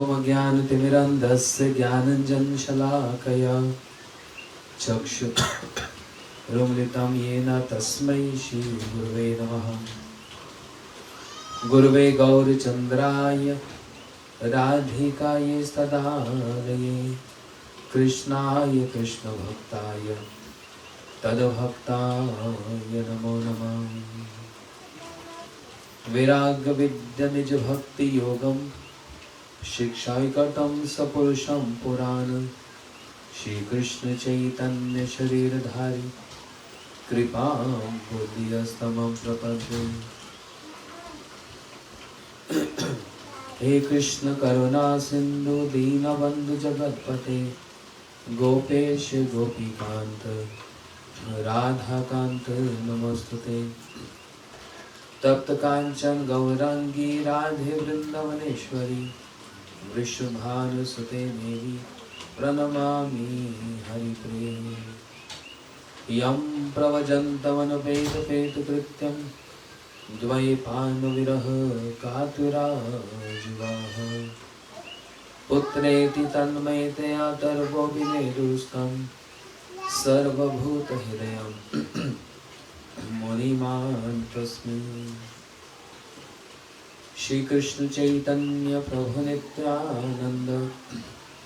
ज्ञानतिमिरन्धस्य ज्ञानञ्जनशलाकया चक्षुरुन्मिलितं येन तस्मै श्रीगुरुवे नमः। गुरुवे गौरचन्द्राय राधिकायै तदालये कृष्णाय कृष्णभक्ताय तद्भक्ताय नमो नमः। वैराग्यविद्यानिजभक्तियोगं शिक्षायकटं सपुरुषं पुराण श्रीकृष्ण चैतन्य शरीरधारी कृपां बुद्धिस्तमं प्रपद्ये। हे कृष्ण करुणा सिंधु दीनबंधु जगतपते गोपेश गोपीकांत राधाकांत नमोस्तुते। तप्त कांचन गौरांगी राधे वृंदावनेश्वरी वृषभानुसुते देवी प्रणमामि हरिप्रिये। यं प्रव्रजन्तमनुपेतपेतकृत्यं द्वैपायनविरह कातुराजुवाह पुत्रेति तन्मयतया तर्वो विनेदुस्तं सर्वभूतहृदयं मुनिमान् तस्मै। श्री कृष्ण चैतन्य प्रभु नित्यानंद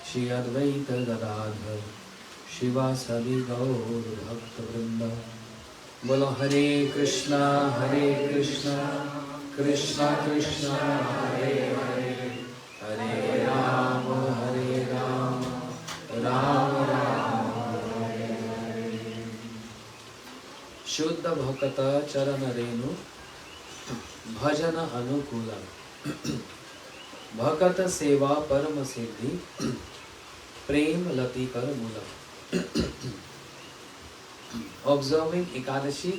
श्री अद्वैत गदाधर शिवासादि गौर भक्त वृंद। बोलो हरे कृष्णा कृष्णा कृष्णा हरे हरे हरे राम राम राम हरे हरे। शुद्ध भक्त चरण रेणु भजन अनुकूल भगत सेवा परम सिद्धि प्रेम लती कर मूल। Observing Ekadasi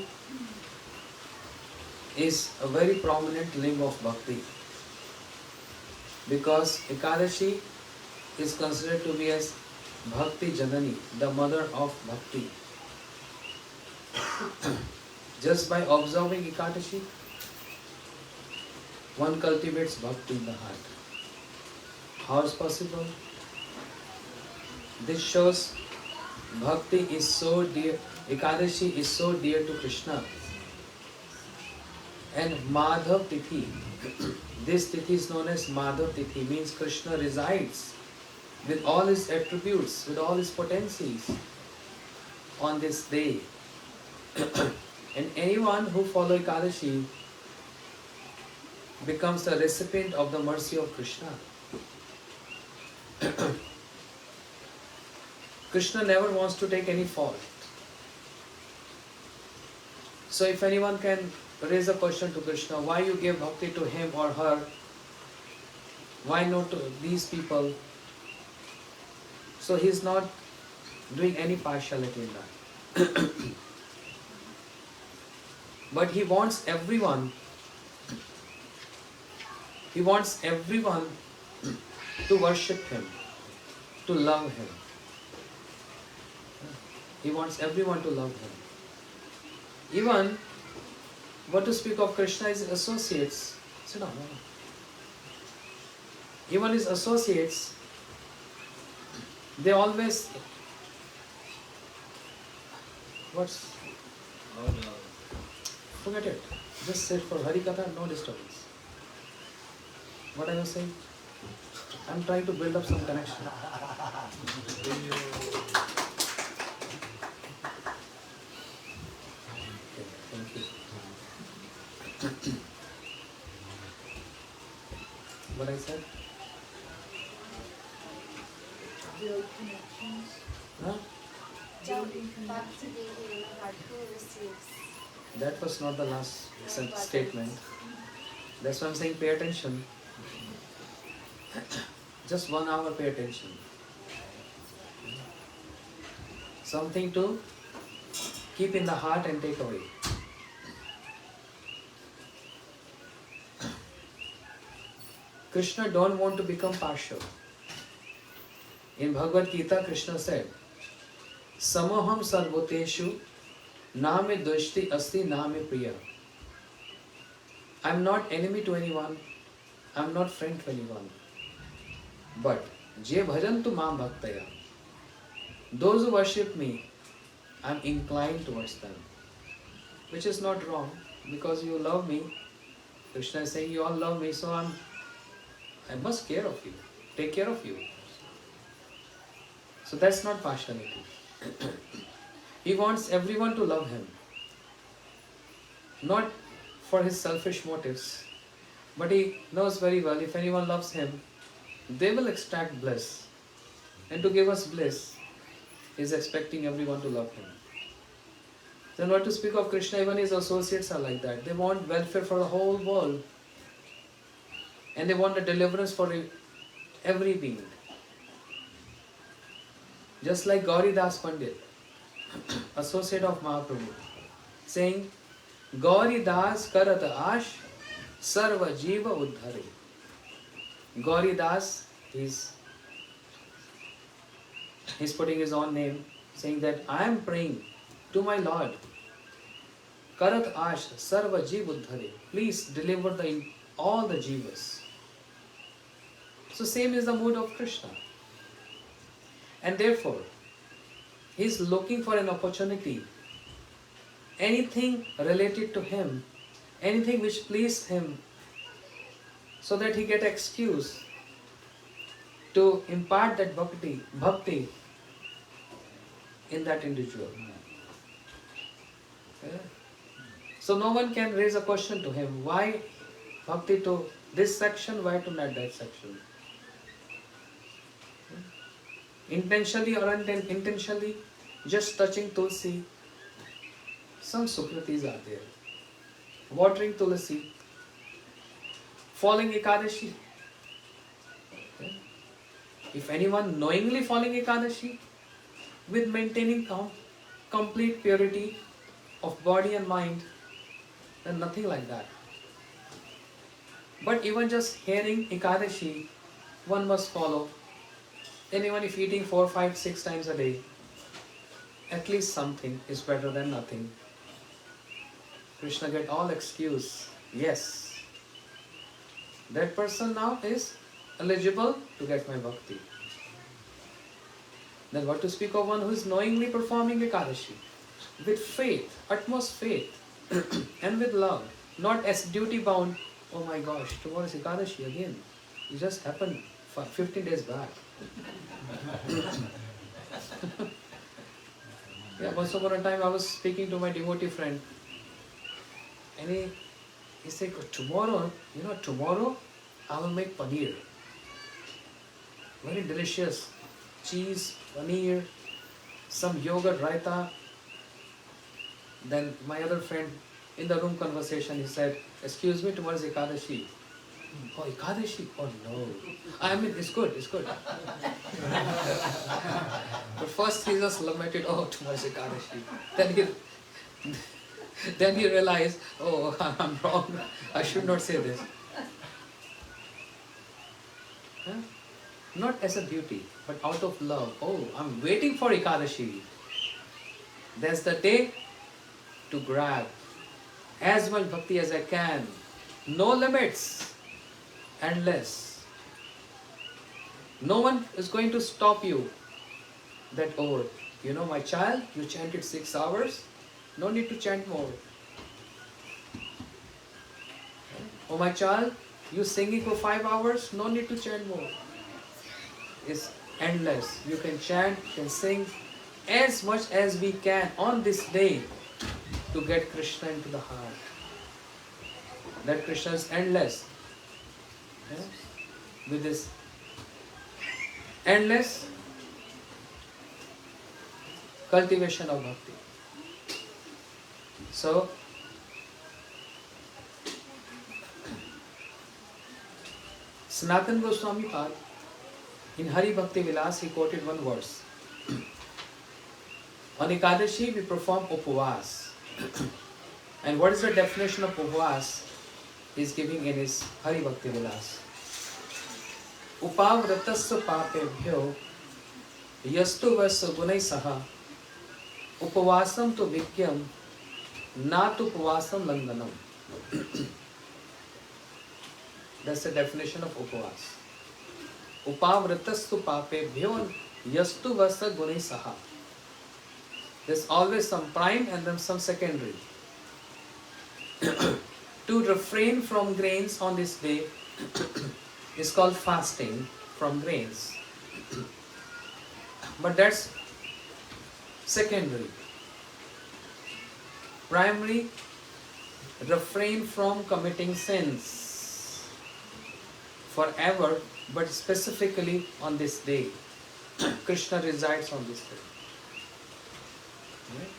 is a very prominent limb of bhakti because Ekadasi is considered to be as Bhakti Janani, the mother of bhakti. Just by observing Ekadasi, one cultivates bhakti in the heart. How is possible? This shows bhakti is so dear, Ekadasi is so dear to Krishna. And Madhav Tithi, this Tithi is known as Madhav Tithi, means Krishna resides with all his attributes, with all his potencies on this day. And anyone who follows Ekadasi becomes the recipient of the mercy of Krishna. Krishna never wants to take any fault. So if anyone can raise a question to Krishna, why you give bhakti to him or her, why not to these people? So he is not doing any partiality in that. But he wants everyone to worship him, to love him. He wants everyone to love him. Even, what to speak of Krishna, his associates, sit down. Even his associates, they always, forget it. Just sit for Hari Katha, no disturbance. What are you saying? I'm trying to build up some connection. What I said? Build connections. Huh? That was not the last statement. That's why I'm saying pay attention. Just 1 hour pay attention. Something to keep in the heart and take away. Krishna don't want to become partial. In Bhagavad Gita, Krishna said, Samoham sarvoteshu name doshti asti name priya. I'm not enemy to anyone. I'm not friend to anyone. But je bhajantu mam bhaktaya, those who worship me, I am inclined towards them. Which is not wrong, because you love me. Krishna is saying you all love me, so I must care of you, take care of you. So that's not partiality. He wants everyone to love him, not for his selfish motives, but he knows very well if anyone loves him, they will extract bliss. And to give us bliss, he is expecting everyone to love him. Then what to speak of Krishna, even his associates are like that. They want welfare for the whole world. And they want a deliverance for every being. Just like Gauri Das Pandit, associate of Mahaprabhu, saying, Gauri Das karat ash sarva jiva uddhare. Gauri Das, he's putting his own name, saying that I am praying to my Lord, karat ash sarva jiva uddhare. Please deliver all the jivas. So same is the mood of Krishna. And therefore, he is looking for an opportunity. Anything related to him, anything which pleased him, so that he get excuse to impart that bhakti in that individual. Okay? So no one can raise a question to him, why bhakti to this section, why to not that section? Intentionally or unintentionally, just touching tulsi, some sukritis are there. Watering tulsi, following Ekadasi. Okay. If anyone knowingly following Ekadasi, with maintaining complete purity of body and mind, then nothing like that. But even just hearing Ekadasi, one must follow. And even if eating 4, 5, 6 times a day, at least something is better than nothing. Krishna get all excuse. Yes, that person now is eligible to get my bhakti. Then what to speak of one who is knowingly performing Ekadasi with faith, utmost faith, and with love, not as duty bound. Oh my gosh, tomorrow is Ekadasi again. It just happened 15 days back. Yeah, once upon a time I was speaking to my devotee friend, and he said, tomorrow I will make paneer. Very delicious. Cheese, paneer, some yogurt, raita. Then my other friend, in the room conversation, he said, excuse me, tomorrow is Ekadasi. Oh, Ekadasi? Oh no. I mean, it's good. But first he just lamented, oh, tomorrow is Ekadasi. Then he realized, oh, I'm wrong. I should not say this. Huh? Not as a duty, but out of love. Oh, I'm waiting for Ekadasi. That's the day to grab as much bhakti as I can. No limits. Endless. No one is going to stop you. That, oh, my child, you chanted 6 hours. No need to chant more. Oh, my child, you singing for 5 hours. No need to chant more. It's endless. You can chant, you can sing as much as we can on this day to get Krishna into the heart. That Krishna is endless. Yeah? With this endless cultivation of bhakti. So, Sanatana Goswami Pad, in Hari Bhakti Vilas, he quoted one verse. On Ekadashi, we perform upavas. And what is the definition of upavas? He is giving in his Hari Bhakti Vilas. Upavratasya papebhyo yastu vasa gunai saha upavasam tu vikyam natu upavasam langanam. That's the definition of upavas. Upavratastu papebhyo yastu vasa gune saha. There's always some prime and then some secondary. To refrain from grains on this day is called fasting from grains. But that's secondary. Primary, refrain from committing sins forever, but specifically on this day. Krishna resides on this day. Right?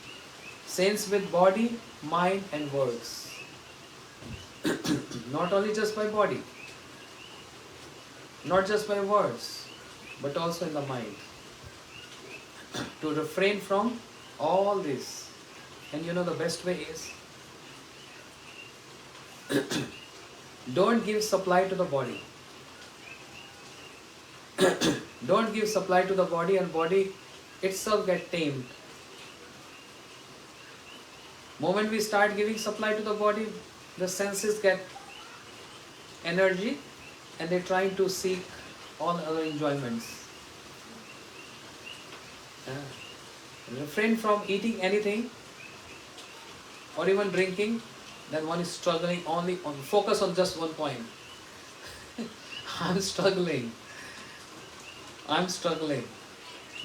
Sins with body, mind and words. Not only just by body, not just by words, but also in the mind. To refrain from all this. And you know the best way is don't give supply to the body. Don't give supply to the body, and body itself get tamed. Moment we start giving supply to the body, the senses get energy and they're trying to seek all other enjoyments. Refrain from eating anything or even drinking, then one is struggling only on focus on just one point. I'm struggling,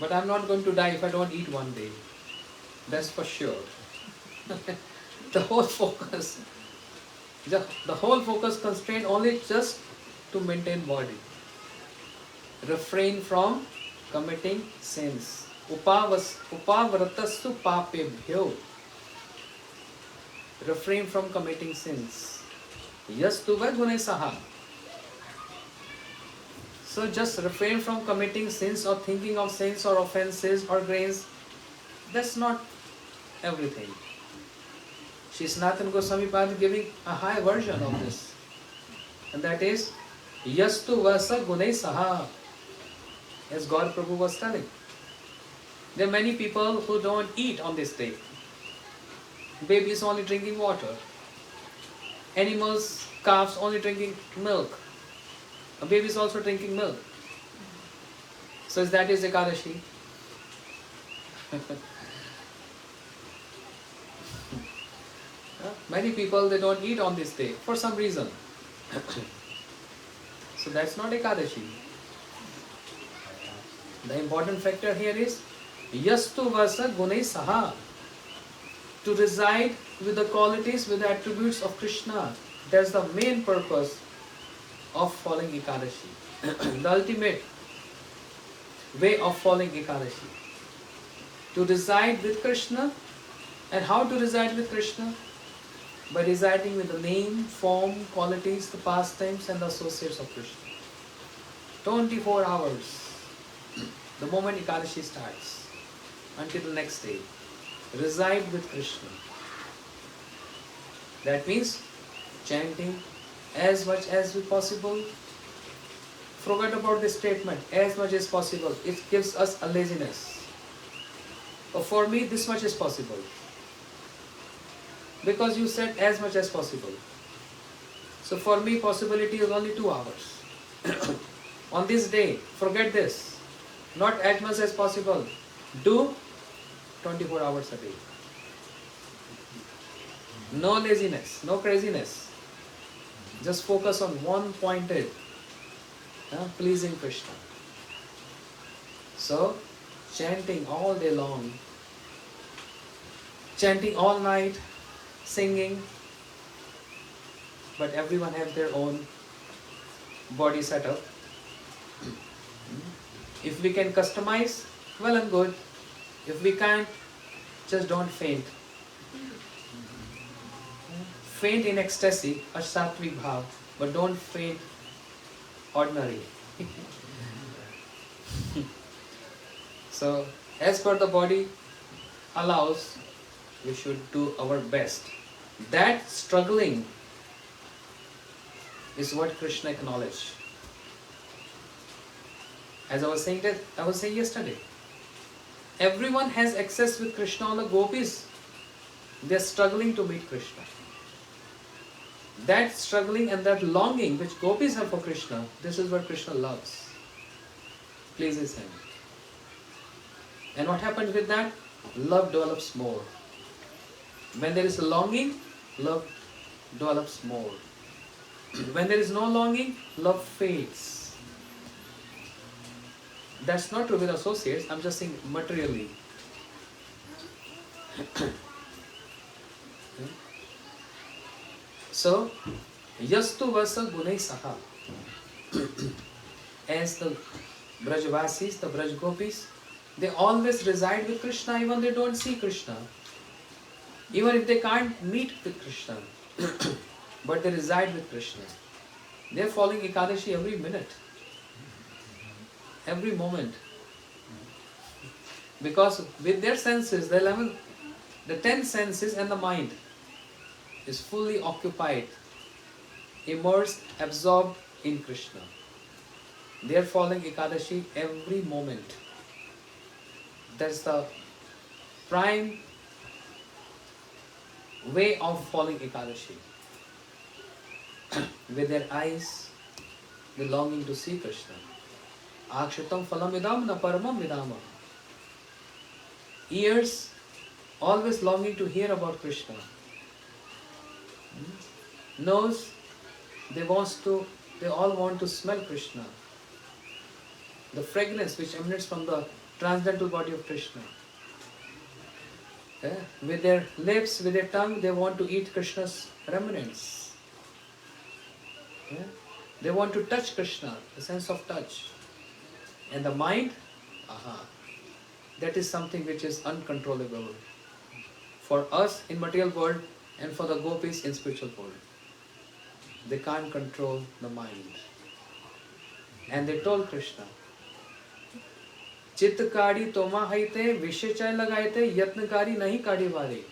but I'm not going to die if I don't eat one day. That's for sure. The whole focus constrained only just to maintain body. Refrain from committing sins. Upavratastu papebhyo. Refrain from committing sins. Yastuva gune saha. So just refrain from committing sins or thinking of sins or offenses or grains. That's not everything. Shri Sanatana Goswami Pad giving a high version of this. And that is Yastu Vasa Gune Saha. As God Prabhu was telling. There are many people who don't eat on this day. Babies only drinking water. Animals, calves only drinking milk. A baby is also drinking milk. So that is Ekadasi. Many people, they don't eat on this day for some reason. So that's not Ekadasi. The important factor here is Yastu Vasa Gune Saha. To reside with the qualities, with the attributes of Krishna. That's the main purpose of following Ekadasi. The ultimate way of following Ekadasi. To reside with Krishna. And how to reside with Krishna? By residing with the name, form, qualities, the pastimes and the associates of Krishna. 24 hours. The moment Ekadasi starts until the next day. Reside with Krishna. That means chanting as much as possible. Forget about this statement, as much as possible. It gives us a laziness. But for me, this much is possible. Because you said as much as possible. So for me, possibility is only 2 hours. On this day, forget this. Not as much as possible. Do 24 hours a day. No laziness, no craziness. Just focus on one pointed, pleasing Krishna. So, chanting all day long, chanting all night, singing, but everyone have their own body setup. If we can customize, well and good. If we can't, just don't faint. Faint in ecstasy, a sattvic bhav, but don't faint ordinary. So, as per the body allows, we should do our best. That struggling is what Krishna acknowledged. As I was saying yesterday, everyone has access with Krishna. All the gopis, they are struggling to meet Krishna. That struggling and that longing which gopis have for Krishna, this is what Krishna loves. pleases him. And what happens with that? Love develops more. When there is a longing, love develops more. When there is no longing, love fades. That's not true with associates, I'm just saying materially. So, yastu vasa gunai saha. As the Brajvasis, the Braj Gopis, they always reside with Krishna even they don't see Krishna. Even if they can't meet with Krishna. But they reside with Krishna. They are following Ekadasi every minute. Every moment. Because with their senses, the 10 senses and the mind is fully occupied, immersed, absorbed in Krishna. They are following Ekadasi every moment. That's the prime way of following Ekadasi. With their eyes, they longing to see Krishna. Akshitam phalam idam na paramam vidama. Ears, always longing to hear about Krishna. Nose, they all want to smell Krishna. The fragrance which emanates from the transcendental body of Krishna. With their lips, with their tongue, they want to eat Krishna's remnants. They want to touch Krishna, the sense of touch. And the mind, that is something which is uncontrollable for us in material world and for the gopis in spiritual world. They can't control the mind. And they told Krishna, चित्तकारी तोमा हईते विषय चय लगाएते यत्नकारी नहीं काढ़ी वारे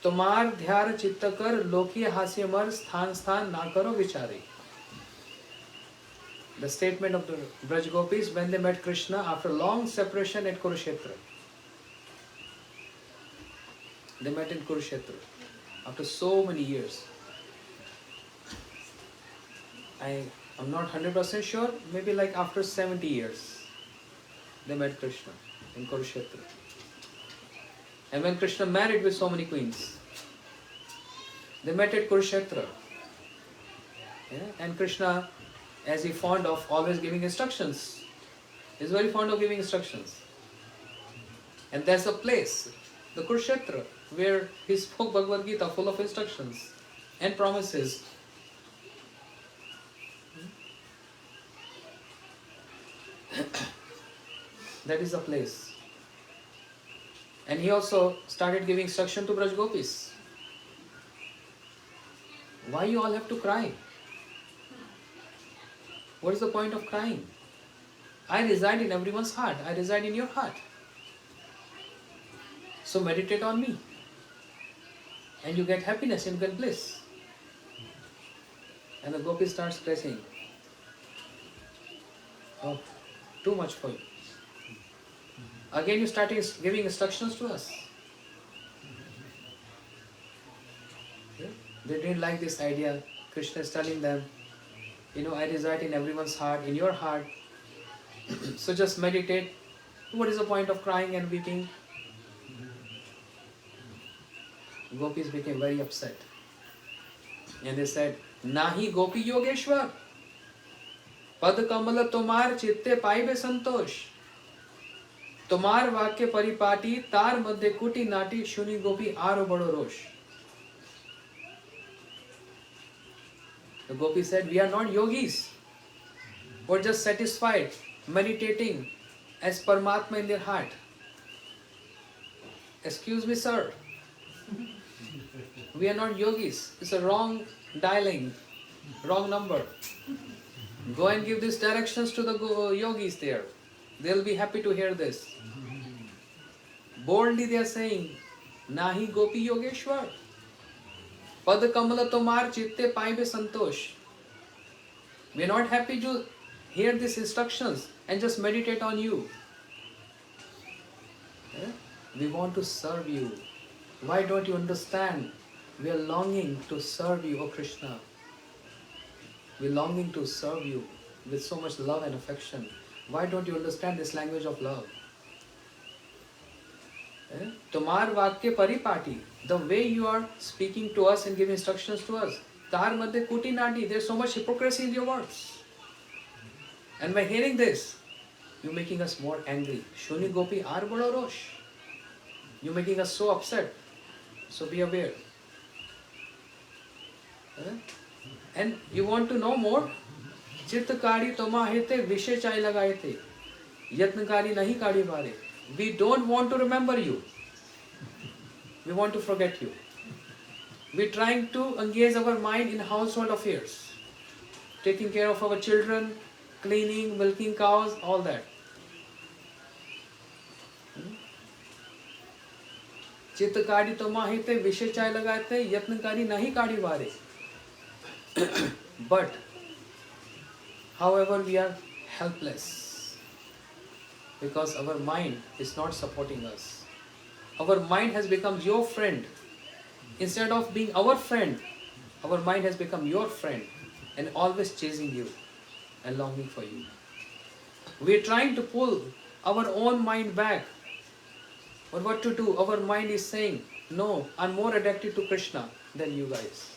तुम्हार ध्यार चित्त कर लोकीय हास्य मर स्थान स्थान ना करो विचारे. The statement of the Braj Gopis when they met Krishna after long separation at Kurukshetra. They met in Kurukshetra after so many years. I'm not 100% sure, maybe like after 70 years. They met Krishna in Kurukshetra. And when Krishna married with so many queens, they met at Kurukshetra. And Krishna, as he fond of always giving instructions, is very fond of giving instructions. And there's a place, the Kurukshetra, where he spoke Bhagavad Gita full of instructions and promises. That is the place. And he also started giving instruction to Braj Gopis. Why you all have to cry? What is the point of crying? I reside in everyone's heart. I reside in your heart. So meditate on me. And you get happiness, you get bliss. And the gopi starts pressing. Oh, too much for you. Again you start giving instructions to us. They didn't like this idea. Krishna is telling them, I reside in everyone's heart, in your heart. So just meditate. What is the point of crying and weeping? Gopis became very upset. And they said, Nahi Gopi Yogeshwar. Pad Kamala Tomar Chitte Paibe Santosh. Tomar Vakya Paripati Tar Madhya Kuti Nati Shuni Gopi Aro Bado Rosh. The Gopi said, we are not yogis. We're just satisfied, meditating as Paramatma in their heart. Excuse me, sir. We are not yogis. It's a wrong dialing, wrong number. Go and give these directions to the yogis there. They'll be happy to hear this. Boldly they are saying, Nahi Gopi Yogeshwar. Pad Kamala Tomar Chitte Paibe Santosh. We are not happy to hear these instructions and just meditate on you. We want to serve you. Why don't you understand? We are longing to serve you, O Krishna. We are longing to serve you with so much love and affection. Why don't you understand this language of love? Tomar vakya paripati, the way you are speaking to us and giving instructions to us, tar madhya kuti nadi, there's so much hypocrisy in your words. And by hearing this, you're making us more angry. Shuni gopi ar bado rosh. You're making us so upset. So be aware. And you want to know more? Chittकारी तोमा हेते विषय चाय लगाए थे यत्नकारी नहीं काढ़ी बारे. We don't want to remember you. We want to forget you. We're trying to engage our mind in household affairs, taking care of our children, cleaning, milking cows, all that. चित्तकारी तोमा हेते विषय चाय लगाए थे यत्नकारी नहीं काढ़ी बारे. But however, we are helpless because our mind is not supporting us. Our mind has become your friend. Instead of being our friend, our mind has become your friend and always chasing you and longing for you. We are trying to pull our own mind back. But what to do? Our mind is saying, no, I'm more addicted to Krishna than you guys.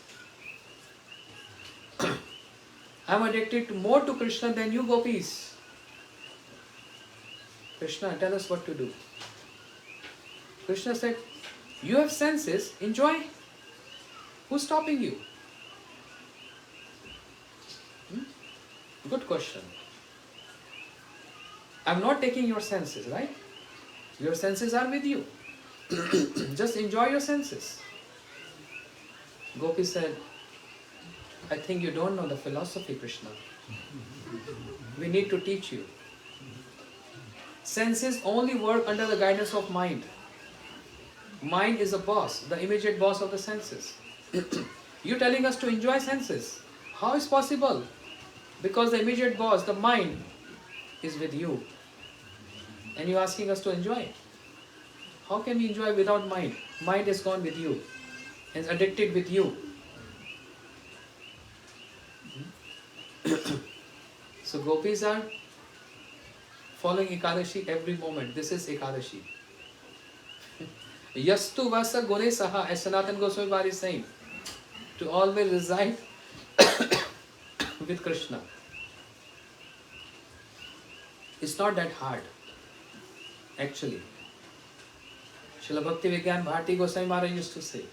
I'm addicted more to Krishna than you gopis. Krishna, tell us what to do. Krishna said, you have senses, enjoy. Who's stopping you? Good question. I'm not taking your senses, right? Your senses are with you. Just enjoy your senses. Gopi said, I think you don't know the philosophy, Krishna. We need to teach you. Senses only work under the guidance of mind. Mind is a boss, the immediate boss of the senses. You're telling us to enjoy senses. How is possible? Because the immediate boss, the mind, is with you. And you're asking us to enjoy. How can we enjoy without mind? Mind is gone with you. And addicted with you. So gopis are following Ekadasi every moment. This is Ekadasi. Yastu vasa gune saha, as Sanatana Goswami Bhari is saying, to always reside with Krishna. It's not that hard, actually. Srila Bhakti Vigyan Bharati Goswami Maharaj used to say,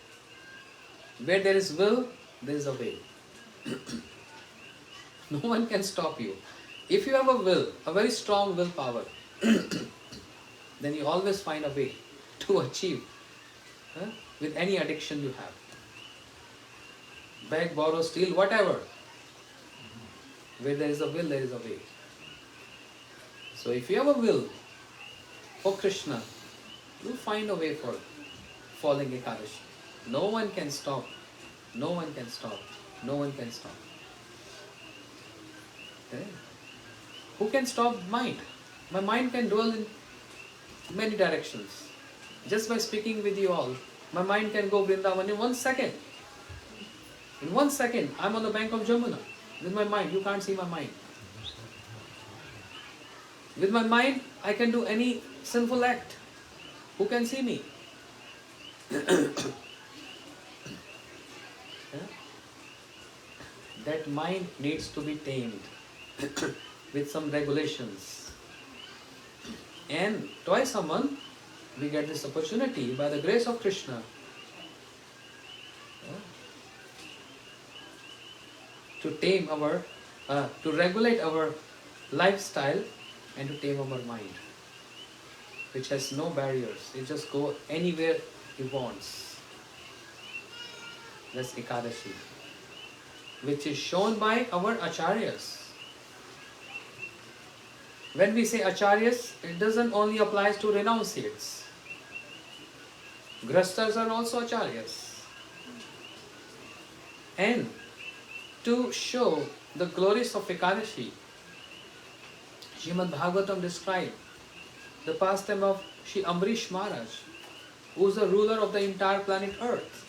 where there is will, there is a way. No one can stop you. If you have a will, a very strong willpower, then you always find a way to achieve with any addiction you have. Beg, borrow, steal, whatever. Where there is a will, there is a way. So if you have a will for Krishna, you find a way for following Ekadashi. No one can stop. No one can stop. No one can stop. Okay. Who can stop mind? My mind can dwell in many directions. Just by speaking with you all, my mind can go Vrindavan in 1 second. In 1 second, I'm on the bank of Jamuna. With my mind, you can't see my mind. With my mind, I can do any sinful act. Who can see me? That mind needs to be tamed with some regulations. And twice a month, we get this opportunity by the grace of Krishna to tame our, to regulate our lifestyle and to tame our mind, which has no barriers. It just go anywhere it wants. That's Ekadasi, which is shown by our acharyas. When we say acharyas, it doesn't only apply to renunciates. Grastas are also acharyas. And to show the glories of Ekadashi, Srimad Bhagavatam described the pastime of Shri Amrish Maharaj, who is the ruler of the entire planet Earth.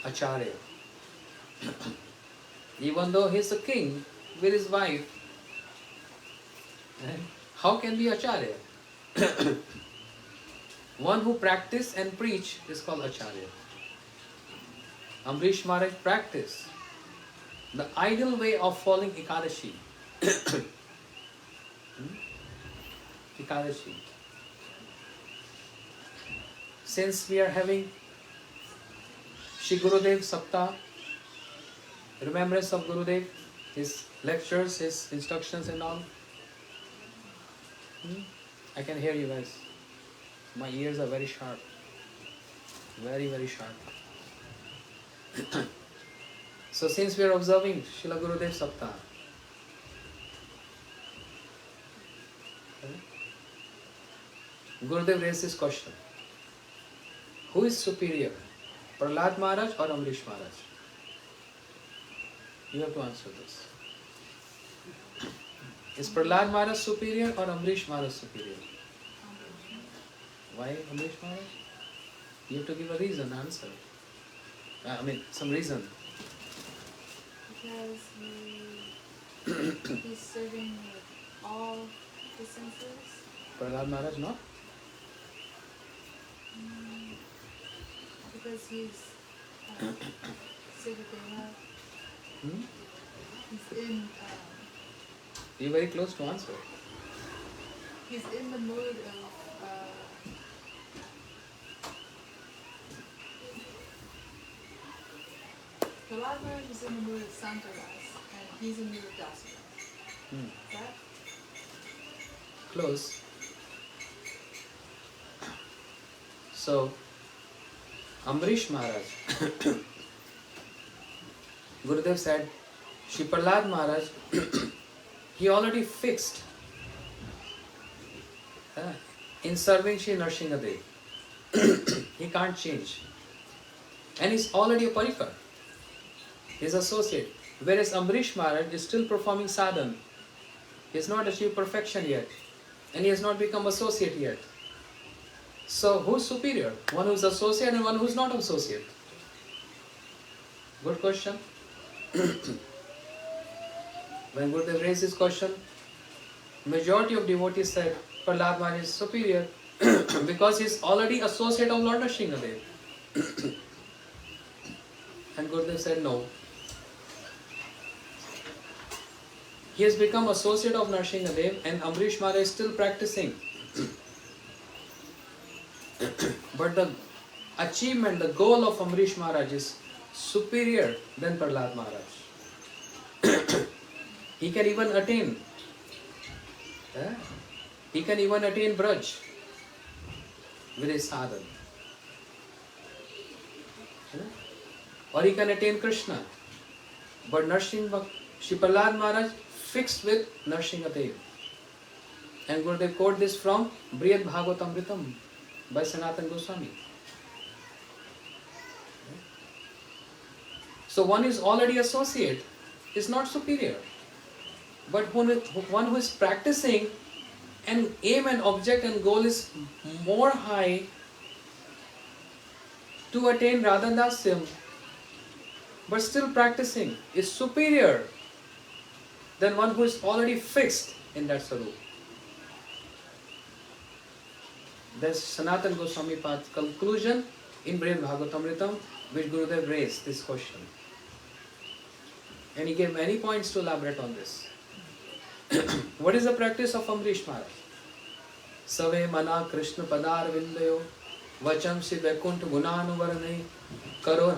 Acharya. Even though he is a king with his wife, How can be Acharya? One who practice and preach is called Acharya. Amrish Maharaj practiced the ideal way of following Ekadasi. Ekadasi. Since we are having Shri Gurudev Saptah, remembrance of Gurudev, his lectures, his instructions and all. I can hear you guys. My ears are very sharp. Very, very sharp. So since we are observing Srila Gurudev Saptah, Gurudev raised this question. Who is superior? Prahlad Maharaj or Amrish Maharaj? You have to answer this. Is Prahlad Maharaj superior or Amrish Maharaj superior? Why Amrish Maharaj? You have to give a reason, answer. Some reason. Because he's serving with all the senses. Prahlad Maharaj, no? Because he's Siddhadeva. He's in. You're very close to answer. He's in the mood of. Prahlad Maharaj is in the mood of Santaras, and he's in the mood of Dasya. Right? Close. So, Amrish Maharaj, Gurudev said, Shri Prahlad Maharaj, he already fixed in serving Shri Narsingadev. He can't change. And he's already a parikar. He's associate. Whereas Amrish Maharaj is still performing sadhana. He has not achieved perfection yet. And he has not become associate yet. So who's superior? One who's associate and one who's not associate? Good question. When Gurudev raised this question, majority of devotees said Prahlad Maharaj is superior because he's already associate of Lord Nrsingadev. And Gurudev said no. He has become associate of Nrsingadev and Amrish Maharaj is still practicing. But the achievement, the goal of Amrish Maharaj is superior than Prahlad Maharaj. He can even attain. He can even attain Braj with his sadhana. Or he can attain Krishna. But Shri Prahlad Maharaj fixed with Nrsingadev. And Gurudev quote this from Brihad Bhagavatamritam by Sanatana Goswami. So one is already associate, is not superior. But one who is practicing and aim and object and goal is more high to attain Radhadasyam, but still practicing, is superior than one who is already fixed in that sarup. That's Sanatana Goswami Pad's conclusion in Brihad Bhagavatamritam, which Gurudev raised this question. And he gave many points to elaborate on this. What is the practice of Amrish Maharaj? Save mana Krishna padar vindayo vacham si vaikunt gunanuvarane karor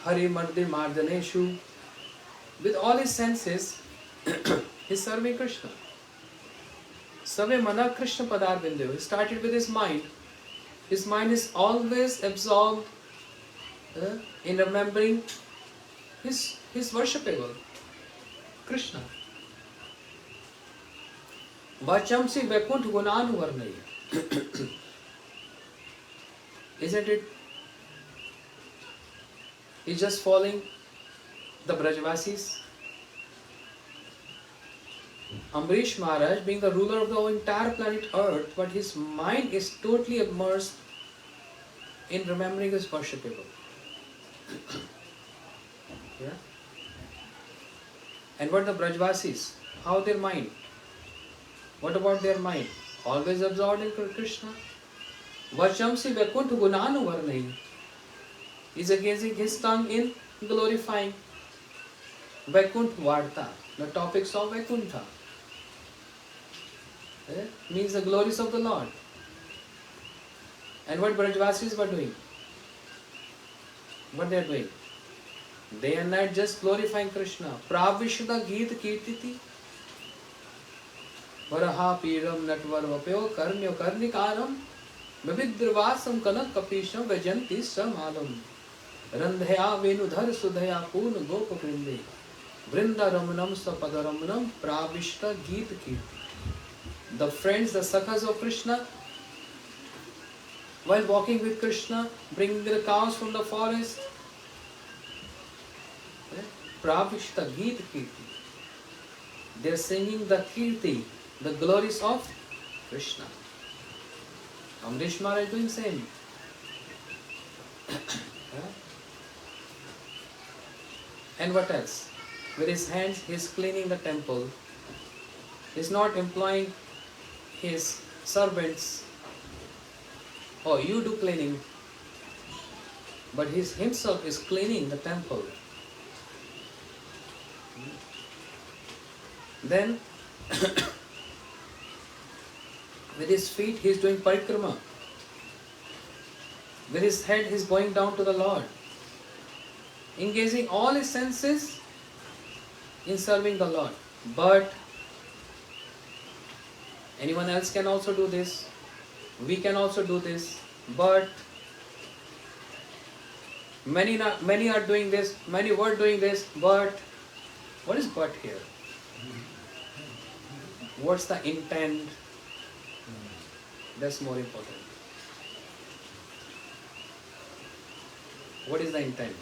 hari mardi mardaneshu. With all his senses, he is serving Krishna. Save mana Krishna padar vindayo. He started with his mind. His mind is always absorbed in remembering his worshipable, Krishna. Vacham si vaikunt gunanuvarane. Isn't it? He's just following the Brajvasis. Amrish Maharaj being the ruler of the entire planet Earth, but his mind is totally immersed in remembering his worshipable. Yeah? And what the Brajvasis? How their mind? What about their mind? Always absorbed in Krishna. Vachamsi Vaikuntha Gunanuvarnai is engaging his tongue in glorifying Vaikuntha Varta, the topics of Vaikuntha. Means the glories of the Lord. And what Brajvasis were doing? What they are doing? Day and night just glorifying Krishna. Pravishda Geet Kirtiti Varaha Piram Natvarvapyo Karnyo Karnikaram Vividrvasam Kanak Kapisham Vajanti Samalam Randhaya Venudhar Sudhaya Purna Gopa Vrinde Vrinda Ramanam Sapadaramnam Pravishta Geet Kirti. The friends, the sakhas of Krishna, while walking with Krishna, bringing the cows from the forest, Pravishta Geet Kirti. They are singing the Kirti, the glories of Krishna. Amrish Maharaj doing same. And what else? With his hands he is cleaning the temple. He is not employing his servants. Oh, you do cleaning. But he himself is cleaning the temple. Then with his feet he is doing parikrama. With his head he is going down to the Lord. Engaging all his senses in serving the Lord. But anyone else can also do this. We can also do this. But many are doing this. Many were doing this. But what is but here? What's the intent? That's more important. What is the intent?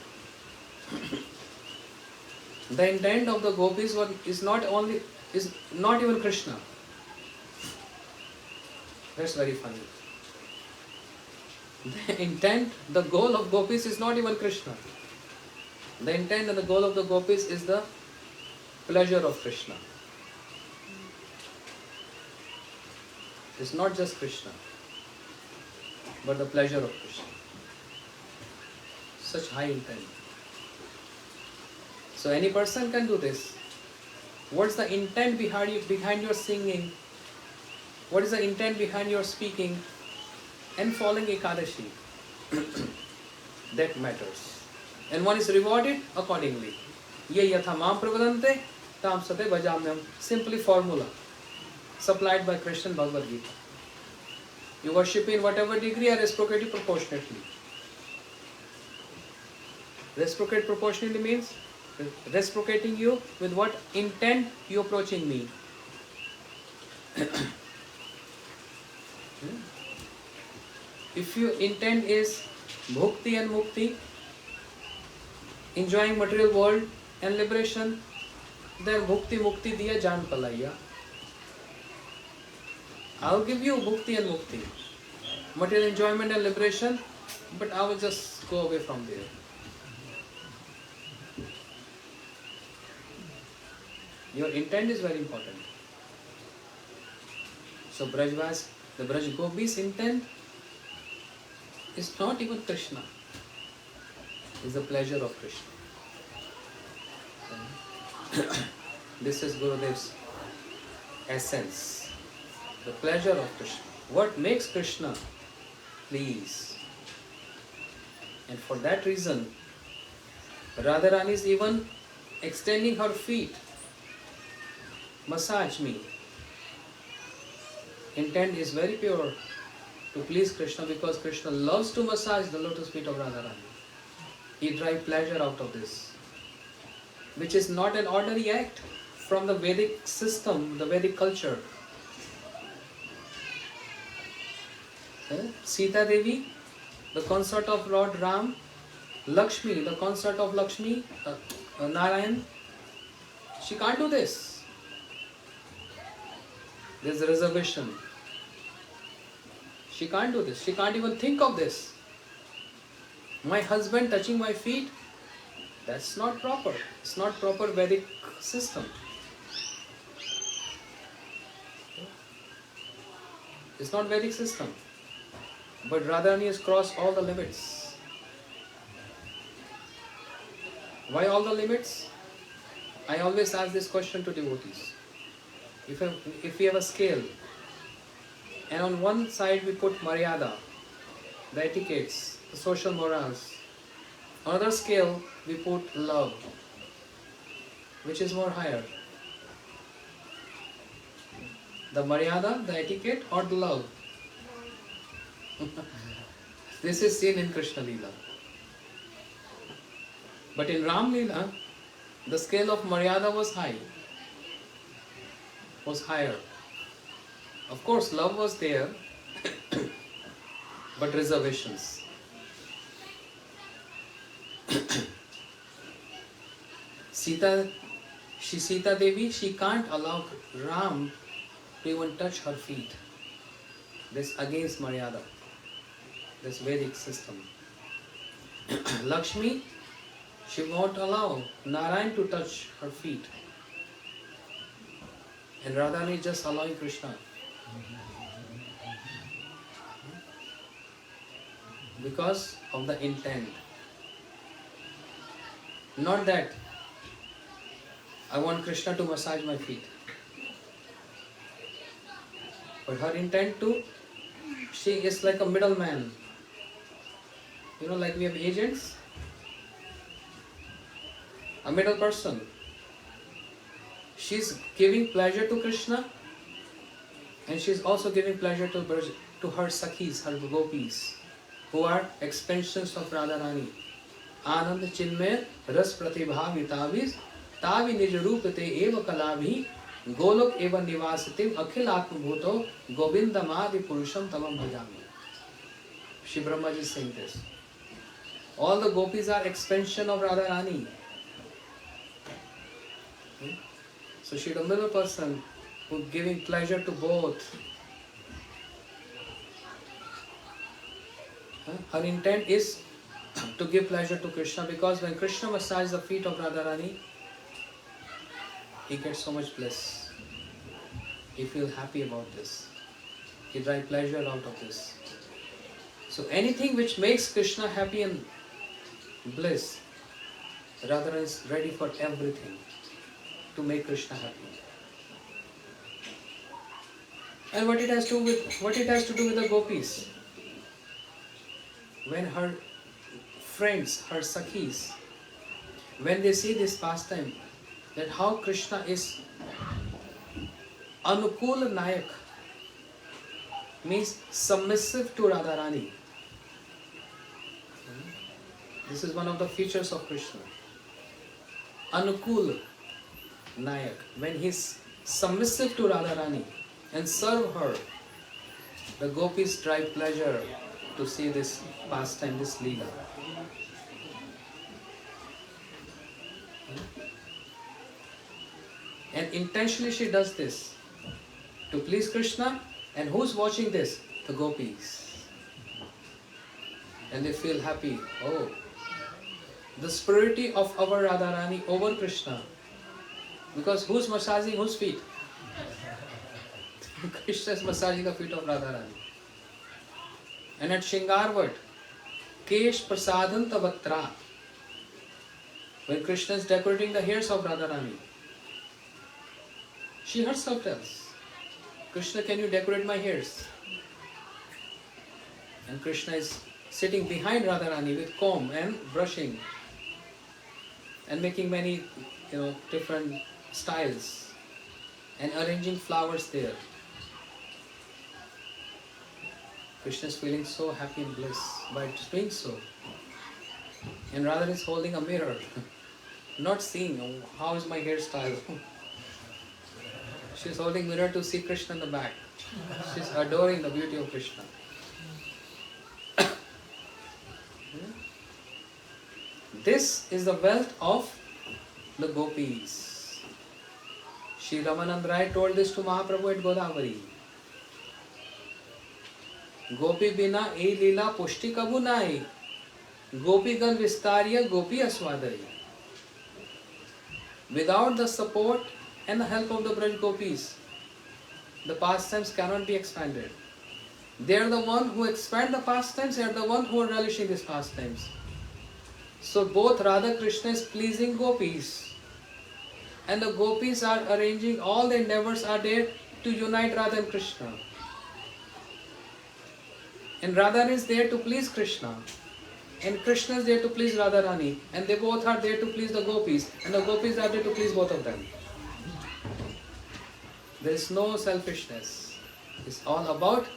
The intent of the gopis is not even Krishna. That's very funny. The intent, the goal of gopis is not even Krishna. The intent and the goal of the gopis is the pleasure of Krishna. It's not just Krishna, but the pleasure of Krishna. Such high intent. So any person can do this. What's the intent behind your singing? What is the intent behind your speaking and following Ekadasi? That matters. And one is rewarded accordingly. Ye yatha mam pravadante tam sate bhajamyam. Simply formula supplied by Krishna in Bhagavad Gita. You worship in whatever degree or reciprocate proportionately. Reciprocate proportionally means reciprocating you with what intent you approaching me. If your intent is bhukti and mukti, enjoying material world and liberation, then bhukti mukti diya jaan palaiya. I'll give you bhukti and mukti, material enjoyment and liberation, but I will just go away from there. Your intent is very important. So Brajvas, the Braj Gopis' intent is not even Krishna. It's the pleasure of Krishna. This is Gurudev's essence. The pleasure of Krishna. What makes Krishna please? And for that reason, Radharani is even extending her feet. Massage me. Intent is very pure to please Krishna because Krishna loves to massage the lotus feet of Radharani. He derives pleasure out of this, which is not an ordinary act from the Vedic system, the Vedic culture. Sita Devi, the consort of Lord Ram, Lakshmi, the consort of Lakshmi, Narayan, she can't do this. There's a reservation. She can't do this. She can't even think of this. My husband touching my feet, that's not proper. It's not proper Vedic system. It's not Vedic system. But Radharani has crossed all the limits. Why all the limits? I always ask this question to devotees. If we have a scale, and on one side we put Maryada, the etiquettes, the social morals. On another scale, we put love. Which is more higher? The Maryada, the etiquette, or the love? This is seen in Krishna Leela. But in Ram Leela, the scale of Maryada was higher. Of course, love was there, but reservations. Sita Devi, she can't allow Ram to even touch her feet. This against Maryada. This Vedic system. Lakshmi, she won't allow Narayan to touch her feet. And Radharani is just allowing Krishna. Because of the intent. Not that I want Krishna to massage my feet. But her intent to, she is like a middleman. You know, like we have agents. A middle person. She's giving pleasure to Krishna, and she's also giving pleasure to her Sakhis, her gopis, who are extensions of Radharani. Anand Chinmay Ras Pratibha Vitavis Tavi Nij Roop Te Eva Kalabhi Golok Eva Nivasatim Akhil Atma Bhuto Govindamadi Purusham Tavam Bhajami. Shri Brahmaji is saying this. All the gopis are extension of Radharani. So she's a middle person who is giving pleasure to both. Her intent is to give pleasure to Krishna, because when Krishna massages the feet of Radharani, he gets so much bliss. He feels happy about this. He derives pleasure out of this. So anything which makes Krishna happy and bliss, Radharani is ready for everything to make Krishna happy. And what it has to do with the gopis? When her friends, her sakhis, when they see this pastime, that how Krishna is Anukul Nayak, means submissive to Radharani. This is one of the features of Krishna. Anukul Nayak, when he is submissive to Radharani and serve her, the gopis derive pleasure to see this pastime, this leela. And intentionally she does this to please Krishna. And who's watching this? The gopis. And they feel happy. Oh, the spirituality of our Radharani over Krishna. Because who's massaging whose feet? Krishna is massaging the feet of Radharani. And at Shingarvat, Kesh Prasadan Tavatra, when Krishna is decorating the hairs of Radharani, she herself tells, Krishna, can you decorate my hairs? And Krishna is sitting behind Radharani with comb and brushing and making many, different styles and arranging flowers there. Krishna is feeling so happy and bliss by doing so. And Radha is holding a mirror, not seeing, oh, how is my hairstyle. She is holding mirror to see Krishna in the back. She is adoring the beauty of Krishna. This is the wealth of the gopis. Shri Ramanand Rai told this to Mahaprabhu at Godavari. Gopi bina e lila pushti kabu nai. Gopi gan vistarya gopi aswadai. Without the support and the help of the Braj gopis, the pastimes cannot be expanded. They are the one who expand the pastimes, they are the one who are relishing these pastimes. So both Radha Krishna is pleasing gopis, and the gopis are arranging all the endeavors are there to unite Radha and Krishna. And Radha is there to please Krishna, and Krishna is there to please Radharani, and they both are there to please the gopis, and the gopis are there to please both of them. There is no selfishness. It's all about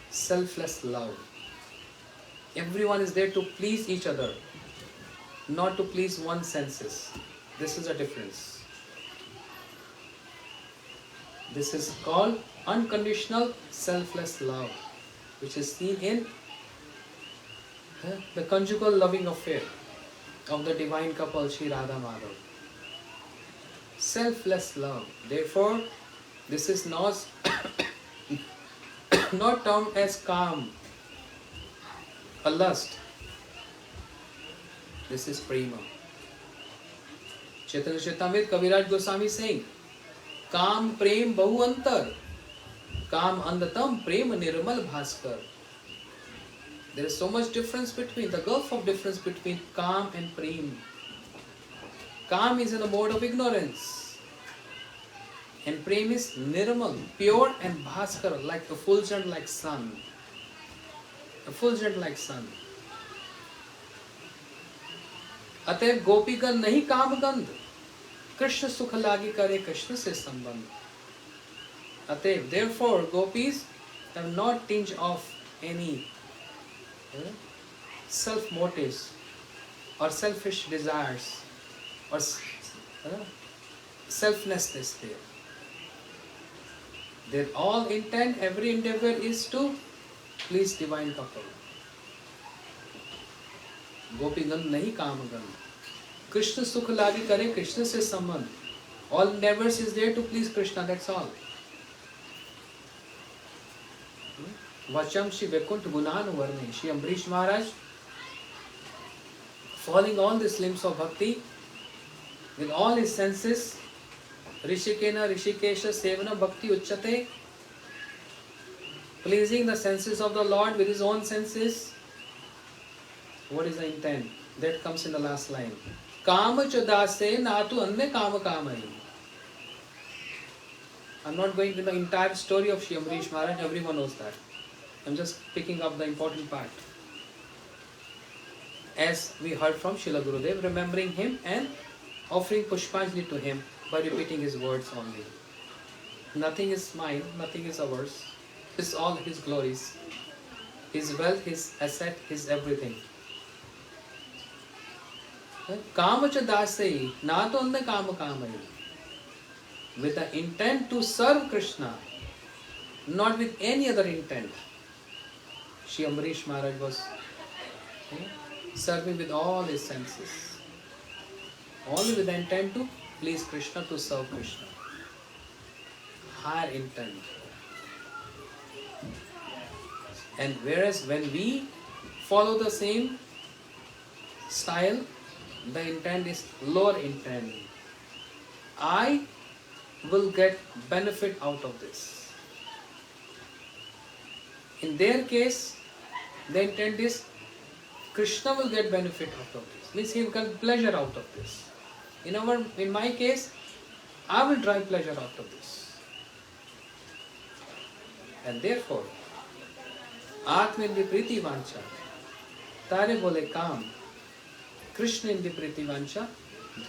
selfless love. Everyone is there to please each other, not to please one's senses. This is a difference. This is called unconditional selfless love, which is seen in the conjugal loving affair of the divine couple Sri Radha Madhav. Selfless love. Therefore, this is not not termed as calm, a lust. This is prema. Chaitanya Charitamrita Kaviraj Goswami saying, Kam prem bahu antar, kam andatam prem nirmal bhaskar. There is so much difference between, the gulf of difference between kam and prem. Kam is in a mode of ignorance, and prem is nirmal, pure, and bhaskar, like effulgent like sun. Effulgent like sun. अतः गोपीगण नहीं काम गंध, कृष्ण सुख लागी करे कृष्ण से संबंध. अतः therefore gopis have not tinge of any self motives or selfish desires or selflessness there. Their all intent, every endeavor is to please divine couple. गोपीगण नहीं कामगण, कृष्ण सुख लागी करे कृष्ण से संबंध. All endeavors is there to please Krishna, that's all. Vacham Shri Vaikuntha Gunan Varne, Shri Ambrish Maharaj, following all these limbs of bhakti with all his senses, Rishikena Rishikesha Sevana Bhakti Uchate, pleasing the senses of the Lord with his own senses. What is the intent? That comes in the last line. Kama chodase natu anne kama kamai. I'm not going to the entire story of Shri Ambrish Maharaj, everyone knows that. I'm just picking up the important part. As we heard from Srila Gurudev, remembering him and offering Pushpanjali to him by repeating his words only. Nothing is mine, nothing is ours. It's all his glories. His wealth, his asset, his everything. Kamacha dasai, nato anne kama kamai. With the intent to serve Krishna, not with any other intent. Shri Ambrish Maharaj was serving with all his senses. Only with the intent to please Krishna, to serve Krishna. Higher intent. And whereas when we follow the same style, the intent is lower intent. I will get benefit out of this. In their case, the intent is Krishna will get benefit out of this. Means he will get pleasure out of this. In my case, I will drive pleasure out of this. And therefore, Atma indi priti vancha, tare bole kam, Krishna indi priti vancha,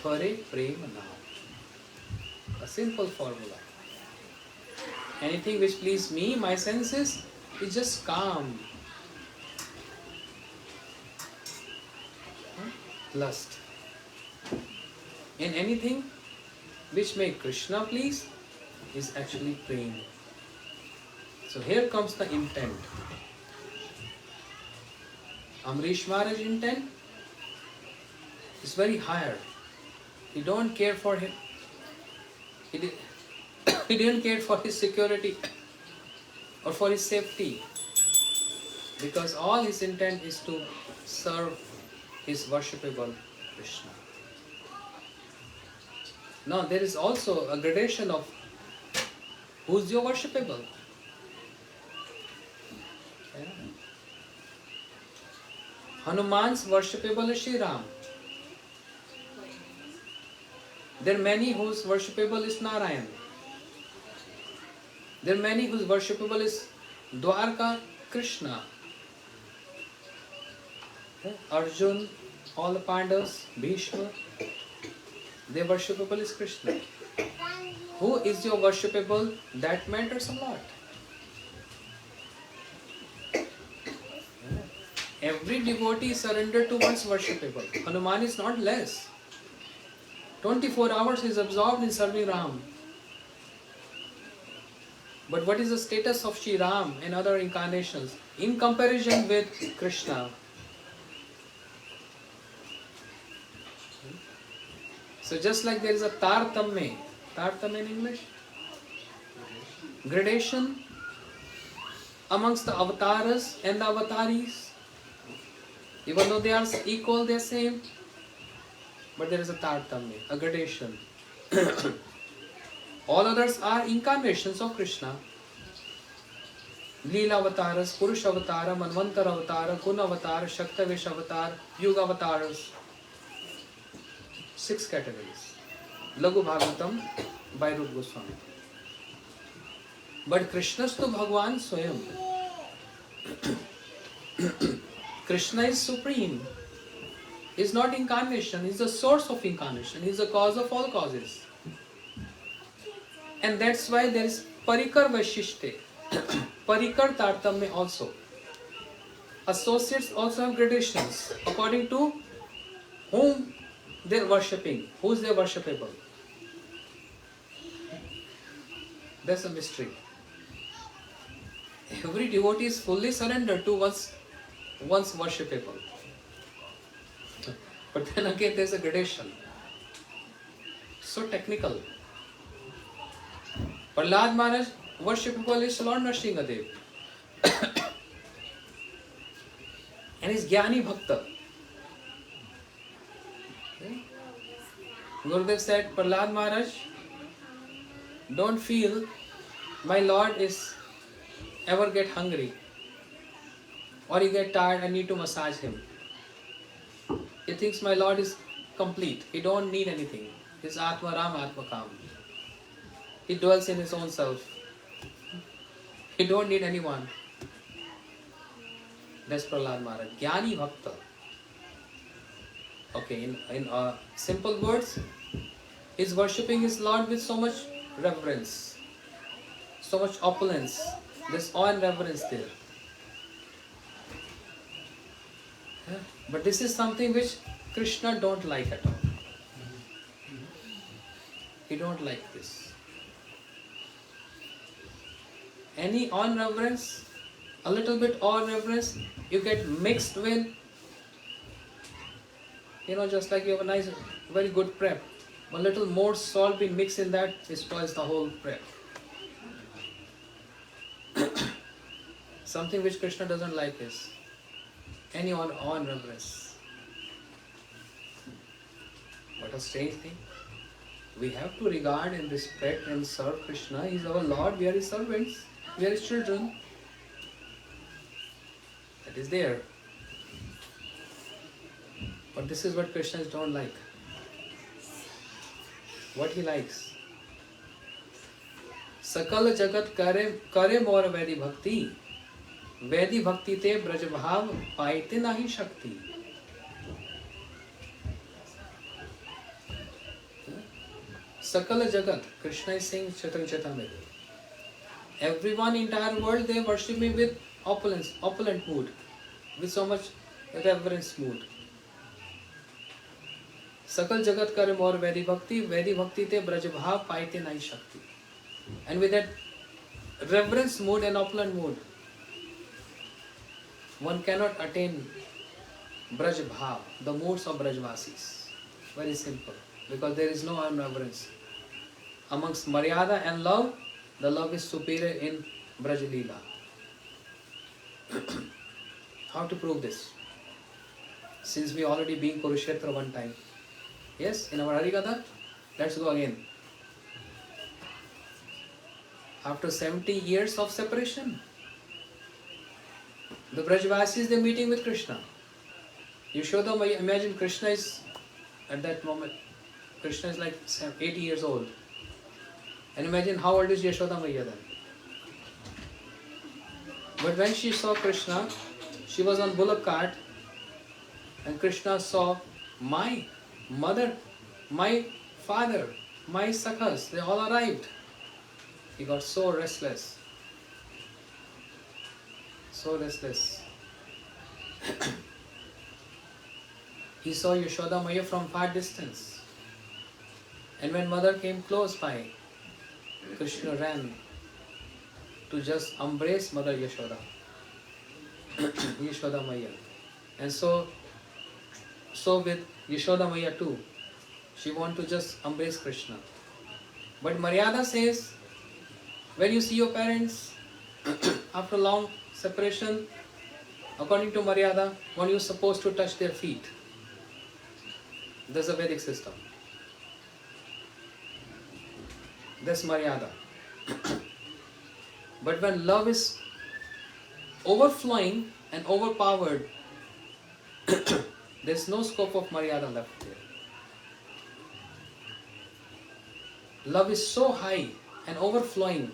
dhare prema naam. A simple formula. Anything which please me, my senses, is just calm. Lust. And anything which make Krishna please is actually prema. So here comes the intent. Amrish Maharaj's intent is very higher. He don't care for him. He didn't care for his security or for his safety, because all his intent is to serve his worshipable Krishna. Now there is also a gradation of who's your worshipable. Yeah. Hanuman's worshipable is Shri Ram. There are many whose worshipable is Narayan. There are many whose worshipable is Dwarka Krishna. Arjun, all the Pandavas, Bhishma, their worshipable is Krishna. Who is your worshipable? That matters a lot. Every devotee is surrendered to one's worshipable. Hanuman is not less. 24 hours is absorbed in serving Ram. But what is the status of Shri Ram and other incarnations in comparison with Krishna? So just like there is a tartamya in English, gradation amongst the avatars and the avataris, even though they are equal, they are same, but there is a tartamya, a gradation. All others are incarnations of Krishna. Leela avatars, Purush avatar, Manvantar avatar, Kun avatar, Shaktavesh avatar, Yuga avatars. 6 categories. Laghu Bhagavatam by Rupa Goswami. But Krishna's to Bhagwan Swayam. Krishna is supreme. He is not incarnation, he is the source of incarnation, he is the cause of all causes. And that's why there is Parikar Vaishishte, Parikar Tartamya also. Associates also have gradations according to whom they are worshipping, who is their worshipable. That's a mystery. Every devotee is fully surrendered to one's worshipable. But then again there is a gradation. So technical. Prahlad Maharaj worshipable is Lord Nrsimhadev. And is Jnani Bhakta. Gurudev said, Prahlad Maharaj, don't feel my Lord is ever get hungry or he get tired, I need to massage him. He thinks my Lord is complete. He don't need anything. He's Atma Ram, Atma Kam. He dwells in his own self. He don't need anyone. That's Prahlad Maharaj. Jnani Bhakta. Okay, in simple words, he's worshipping his Lord with so much reverence, so much opulence. There's awe and reverence there. But this is something which Krishna don't like at all. He don't like this. Any awe and reverence, a little bit awe and reverence, you get mixed with, just like you have a nice, very good prep. A little more salt being mixed in that, it spoils the whole prep. Something which Krishna doesn't like is any awe and reverence. What a strange thing. We have to regard and respect and serve Krishna. He is our Lord, we are His servants, we are His children. That is there. But this is what Krishnas don't like. What he likes. Sakal jagat kare more Vedi bhakti. Vedi bhakti te braj bhav paite nahi shakti. Sakala jagat, Krishna is saying Chaitanya Charitamrita. Everyone in the entire world, they worship me with opulent mood, with so much reverence mood. Sakal jagat kare more Vedi bhakti te braj bhav paite nahi shakti. And with that reverence mood and opulent mood, one cannot attain braj bhav, the moods of brajvasis. Very simple, because there is no reverence. Amongst Maryada and love, the love is superior in Braj Leela. How to prove this? Since we already been Kurukshetra one time. Yes, in our Harikatha, let's go again. After 70 years of separation, The Brajvasis, they're meeting with Krishna. Yashoda Maya, imagine Krishna is, at that moment, Krishna is like 80 years old. And imagine how old is Yashoda Maya then. But when she saw Krishna, she was on bullock cart, and Krishna saw my mother, my father, my sakhas, they all arrived. He got so restless. So restless. He saw Yashoda Maya from far distance. And when mother came close by, Krishna ran to just embrace Mother Yashoda, Yashoda Maya. And so with Yashoda Maya too, she wanted to just embrace Krishna. But Maryada says, when you see your parents after long separation, according to Maryada, one is supposed to touch their feet. That's a Vedic system. That's Maryada. But when love is overflowing and overpowered, there's no scope of Maryada left there. Love is so high and overflowing,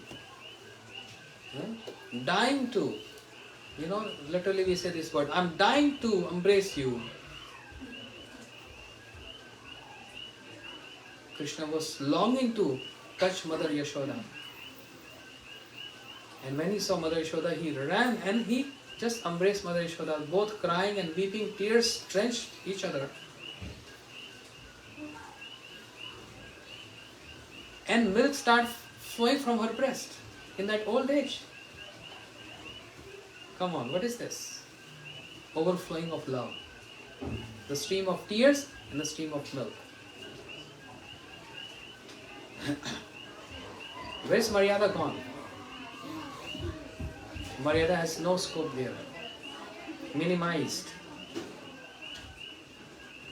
dying to, literally we say this word, I'm dying to embrace you. Krishna was longing to touch Mother Yashoda. And when he saw Mother Yashoda, he ran and he just embraced Mother Yashoda, both crying and weeping, tears drenched each other. And milk started flowing from her breast in that old age. Come on, what is this? Overflowing of love. The stream of tears and the stream of milk. Where's Maryada gone? Maryada has no scope there. Minimized.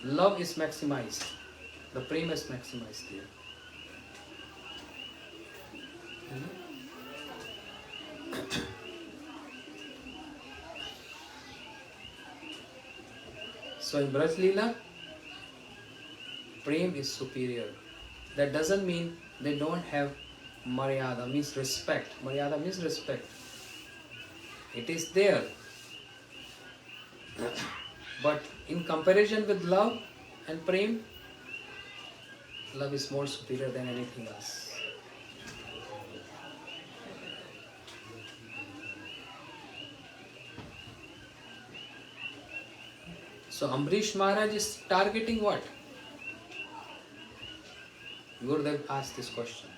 Love is maximized. The prema is maximized here. So in Braj Leela, prem is superior. That doesn't mean they don't have Maryada, means respect. Maryada means respect. It is there. But in comparison with love and prem, love is more superior than anything else. So Ambrish Maharaj is targeting what? Gurudev asked this question.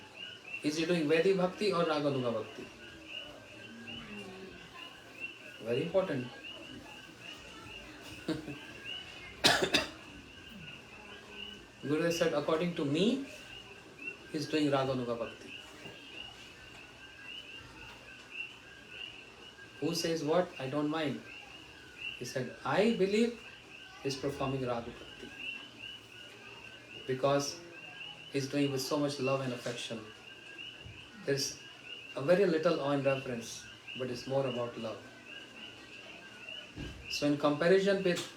Is he doing Vedi Bhakti or Raganuga Bhakti? Very important. Gurudev said, according to me, he is doing Raganuga Bhakti. Who says what? I don't mind. He said, I believe he is performing Raga Bhakti. Because he is doing with so much love and affection. There is a very little awe and reverence, but it's more about love. So in comparison with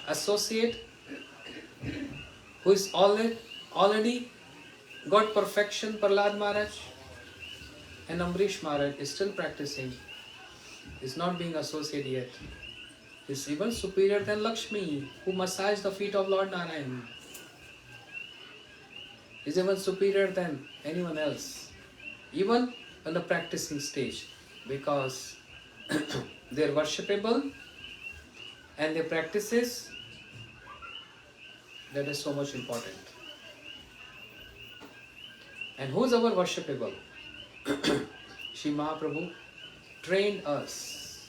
associate who is already got perfection, Prahlad Maharaj, and Ambrish Maharaj is still practicing, is not being associate yet, is even superior than Lakshmi, who massaged the feet of Lord Narayan. Is even superior than anyone else, even on the practicing stage, because they are worshipable and their practices, that is so much important. And who is our worshipable? Shri Mahaprabhu trained us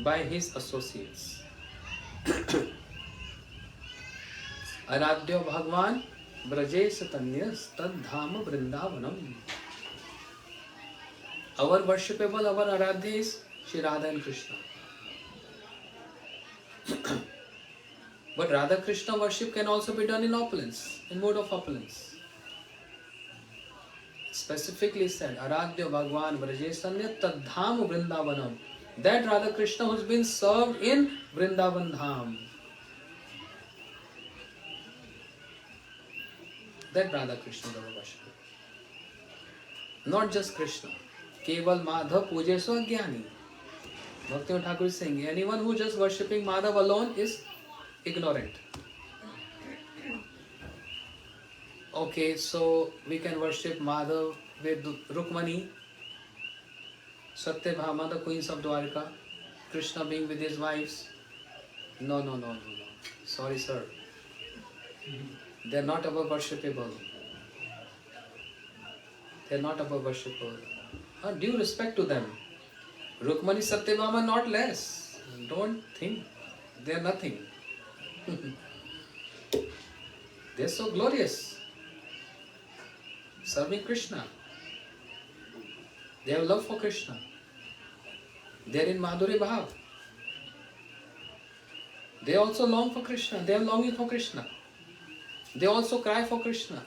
by his associates. Aradhya Bhagwan Brajesh Tanyas Tad Dham Vrindavanam. Our worshipable, our Aradhya is Shri Radha and Krishna. But Radha Krishna worship can also be done in opulence, in mode of opulence. specifically said, Aradhya Bhagwan Vrajesanya Tadham Vrindavanam. That Radha Krishna who's been served in Vrindavan Dham. That Radha Krishna they were worshipping. Not just Krishna. Keval Madhav Pujeswa Jnani. Bhaktivinoda Thakur is saying, anyone who just worshipping Madhav alone is ignorant. Okay, so we can worship Madhav with Rukmani, Satyabhama, the queens of Dwarka, Krishna being with his wives. No. Sorry, sir. They are not above worshipable. They are not above worshipable. Due respect to them. Rukmani, Satyabhama, not less. Don't think they are nothing. They are so glorious. Serving Krishna. They have love for Krishna. They are in Madhuri Bhav. They also long for Krishna. They are longing for Krishna. They also cry for Krishna.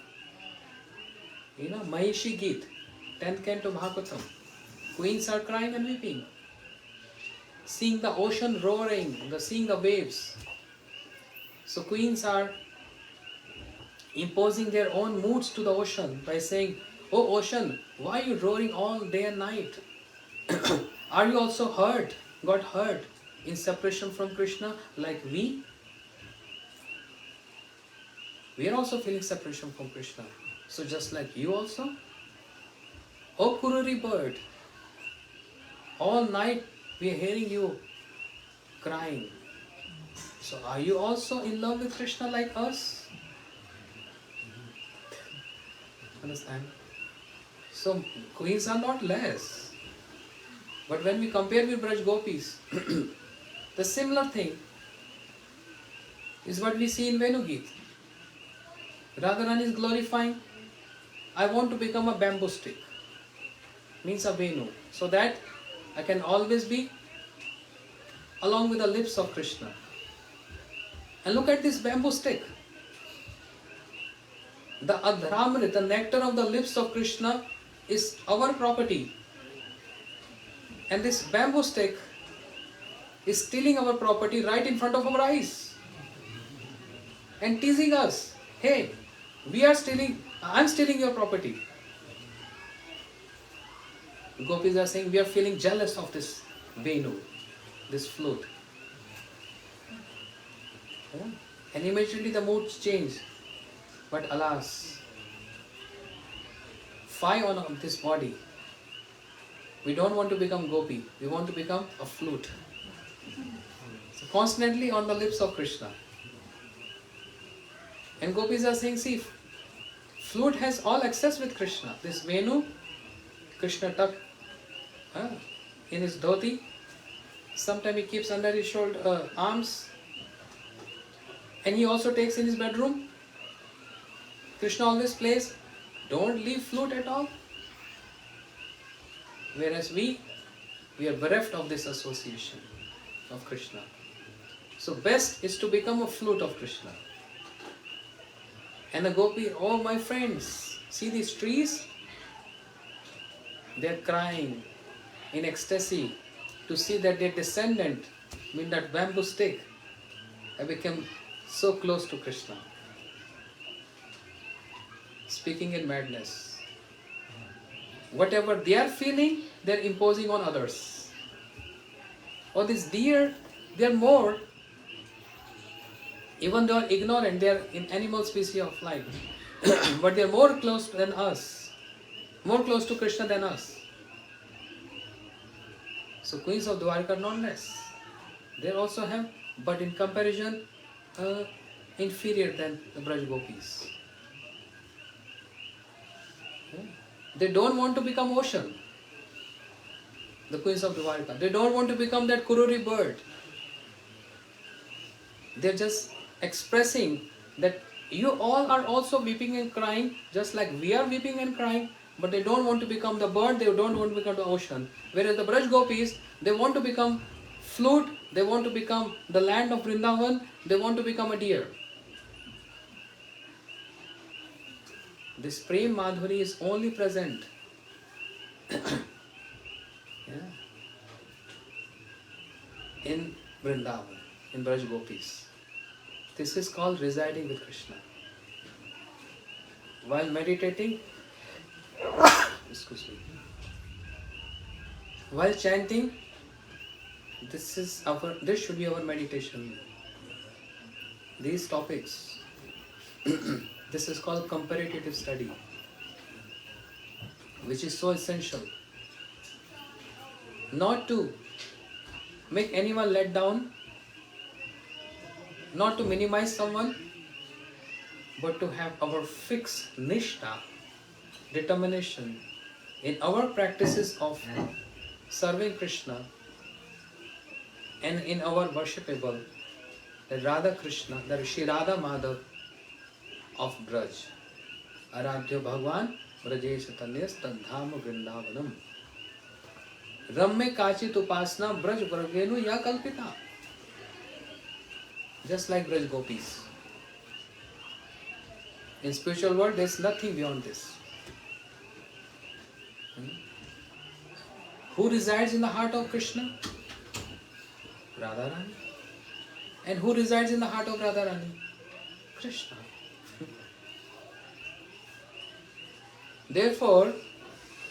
Mahishi Geet, 10th canto Bhagavatam. Queens are crying and weeping. Seeing the ocean roaring, seeing the waves. So queens are imposing their own moods to the ocean by saying, "Oh ocean, why are you roaring all day and night? Are you also hurt, got hurt in separation from Krishna like we? We are also feeling separation from Krishna. So just like you also? Oh Kururi bird, all night we are hearing you crying. So are you also in love with Krishna like us?" Understand? So queens are not less. But when we compare with Braj Gopis, the similar thing is what we see in Venugit. Radharani is glorifying, I want to become a bamboo stick, means a Venu, so that I can always be along with the lips of Krishna. And look at this bamboo stick. The Adhramrit, the nectar of the lips of Krishna is our property. And this bamboo stick is stealing our property right in front of our eyes. And teasing us. Hey, I'm stealing your property. Gopis are saying we are feeling jealous of this Venu, this flute. And immediately the moods change. But alas, fie on this body. We don't want to become Gopi. We want to become a flute. So constantly on the lips of Krishna. And Gopis are saying, see, flute has all access with Krishna. This Venu, Krishna tuck in his dhoti. Sometimes he keeps under his shoulder arms. And he also takes in his bedroom. Krishna always plays, don't leave flute at all. Whereas we are bereft of this association of Krishna. So best is to become a flute of Krishna. And the Gopi, oh my friends, see these trees? They are crying in ecstasy to see that their descendant, that bamboo stick, have become so close to Krishna. Speaking in madness. Whatever they are feeling, they are imposing on others. Or this deer, they are more, even though they are ignorant, they are in animal species of life, but they are more close than us, more close to Krishna than us. So queens of Dwarka are not less. They also have, but in comparison, inferior than the Braj Gopis. They don't want to become ocean, the queens of Dwarka. They don't want to become that Kururi bird. They're just expressing that you all are also weeping and crying, just like we are weeping and crying, but they don't want to become the bird, they don't want to become the ocean. Whereas the Braj Gopis, they want to become flute, they want to become the land of Vrindavan, they want to become a deer. This Prem Madhuri is only present in Vrindavan, in Braj Gopis. This is called residing with Krishna. While meditating, excuse me, while chanting, this should be our meditation. These topics, this is called comparative study, which is so essential. Not to make anyone let down, not to minimize someone, but to have our fixed nishtha, determination in our practices of serving Krishna and in our worshipable, the Radha Krishna, the Shri Radha Madhav of Braj. Aradhya Bhagwan, Brajesh Tanyas Tadham Vrindavanam. Ramme Kachit Upasna Braj Vargenu Ya Kalpita. Just like Braj Gopis. In spiritual world, there is nothing beyond this. Who resides in the heart of Krishna? Radharani. And who resides in the heart of Radharani? Krishna. Therefore,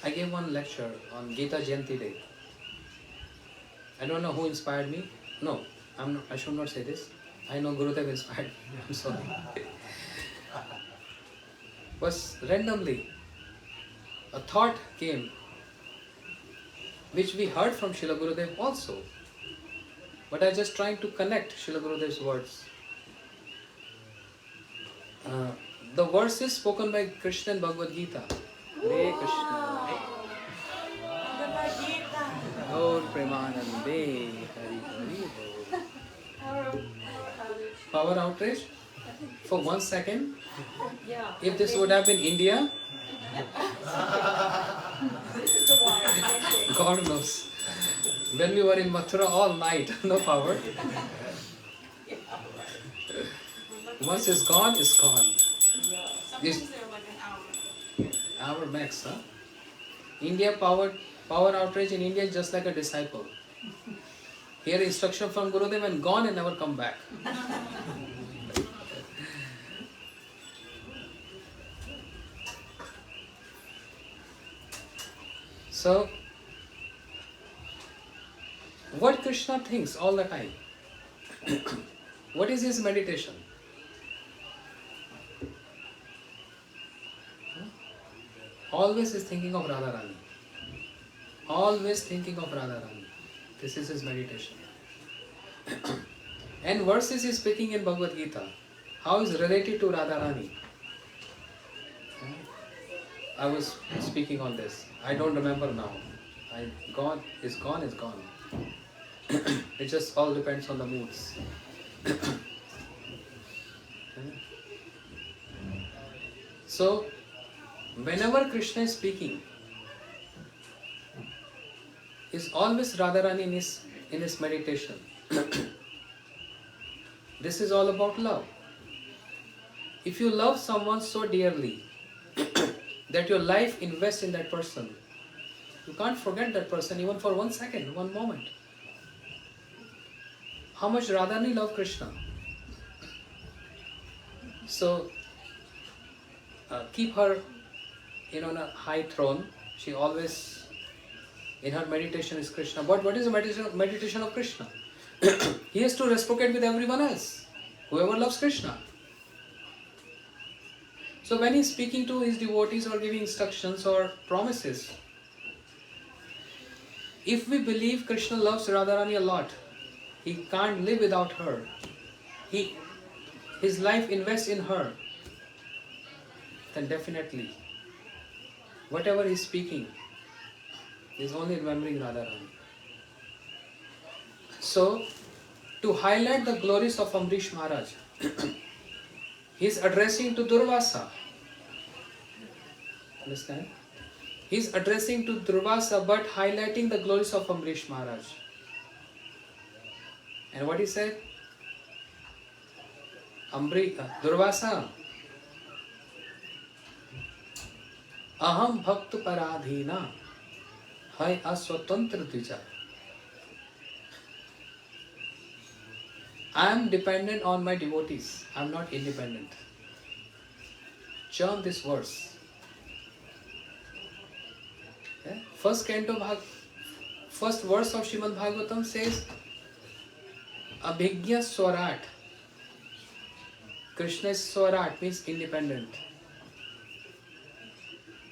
I gave one lecture on Gita Jayanti Day. I don't know who inspired me. No, I should not say this. I know Gurudev inspired me. I'm sorry. Was randomly a thought came, which we heard from Srila Gurudev also. But I just trying to connect Srila Gurudev's words. The verses spoken by Krishna in Bhagavad Gita. Hare Krishna. Gaur Premanande. Hari Hari Bol. Power outrage? For 1 second? If this would have been India, God knows. When we were in Mathura all night, no power. Once it's gone, it's gone. Sometimes they're like an hour. Hour max, huh? India power outrage in India is just like a disciple. Hear instruction from Gurudev and gone and never come back. So, what Krishna thinks all the time? What is his meditation? Always is thinking of Radharani. Always thinking of Radharani. This is his meditation. And verses he is speaking in Bhagavad Gita. How is related to Radharani? I was speaking on this. I don't remember now. Gone is gone is gone. It just all depends on the moods. So, whenever Krishna is speaking, is always Radharani in his meditation. This is all about love. If you love someone so dearly that your life invests in that person, you can't forget that person even for 1 second, 1 moment. How much Radharani loved Krishna. So, keep her on a high throne. She always, in her meditation is Krishna. But what is the meditation of Krishna? He has to reciprocate with everyone else. Whoever loves Krishna. So when he is speaking to his devotees or giving instructions or promises, if we believe Krishna loves Radharani a lot, he can't live without her. His life invests in her. Then definitely, whatever he is speaking is only remembering Radharani. So, to highlight the glories of Amrish Maharaj, he is addressing to Durvasa. Understand? He is addressing to Durvasa but highlighting the glories of Amrish Maharaj. And what he said? Durvasa, Aham bhakt paradhina hai aswatantra dvija. I am dependent on my devotees. I am not independent. Chant this verse. Yeah? First verse of Srimad Bhagavatam says, Abhigya Swarat. Krishna is Swarat, means independent.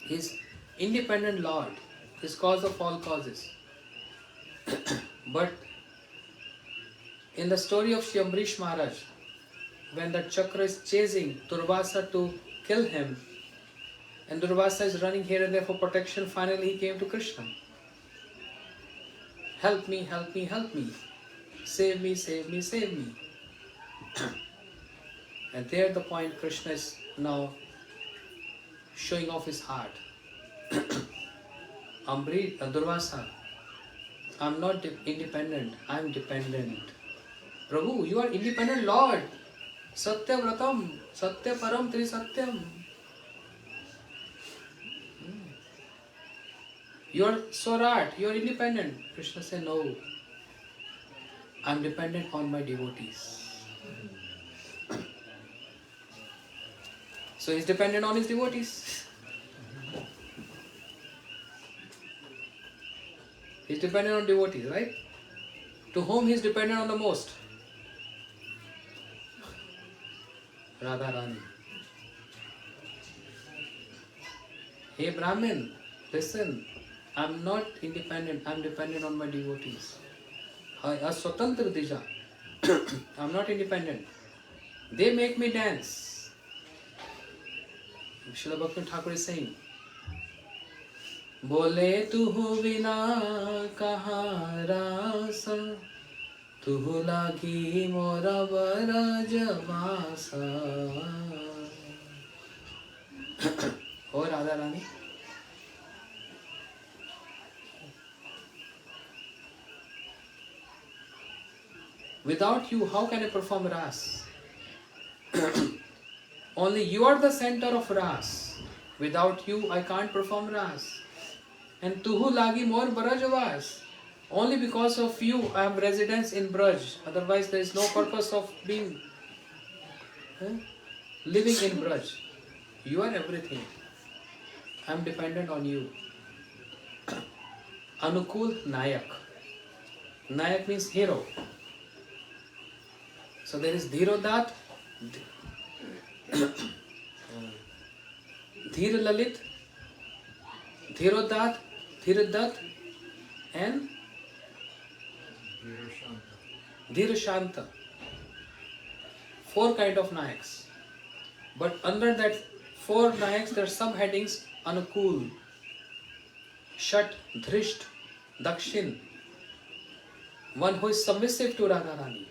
He is independent Lord. He is cause of all causes. But in the story of Shri Ambrish Maharaj, when the Chakra is chasing Durvasa to kill him, and Durvasa is running here and there for protection, finally he came to Krishna. Help me, help me, help me. Save me, save me, save me. And there the point Krishna is now showing off his heart. Durvasa, I'm not independent, I'm dependent. Prabhu, you are independent Lord. Satya Vratam, Satya Param Tri Satyam. You are Swarat, you are independent. Krishna said, no, I'm dependent on my devotees. So he's dependent on his devotees. He's dependent on devotees, right? To whom he's dependent on the most? Radharani. Hey Brahmin, listen, I'm not independent, I'm dependent on my devotees. Aswatantra dija. I'm not independent. They make me dance. Srila Bhakti Thakur is saying, Bole tuhu vina kaha rasa, tuhu lagi mora varajavasa. Oh Radharani. Without you, how can I perform Ras? Only you are the center of Ras. Without you, I can't perform Ras. And Tuhu Lagi more Brajavas. Only because of you, I am residence in Braj. Otherwise, there is no purpose of being living in Braj. You are everything. I am dependent on you. Anukul Nayak. Nayak means hero. So there is Dhirodat, Dhir Lalit, Dhirodat, Dhiradat, and Dhir Shanta. 4 kind of Nayaks. But under that 4 Nayaks, there are subheadings: Anukul, Shat, Drisht, Dakshin. One who is submissive to Radharani.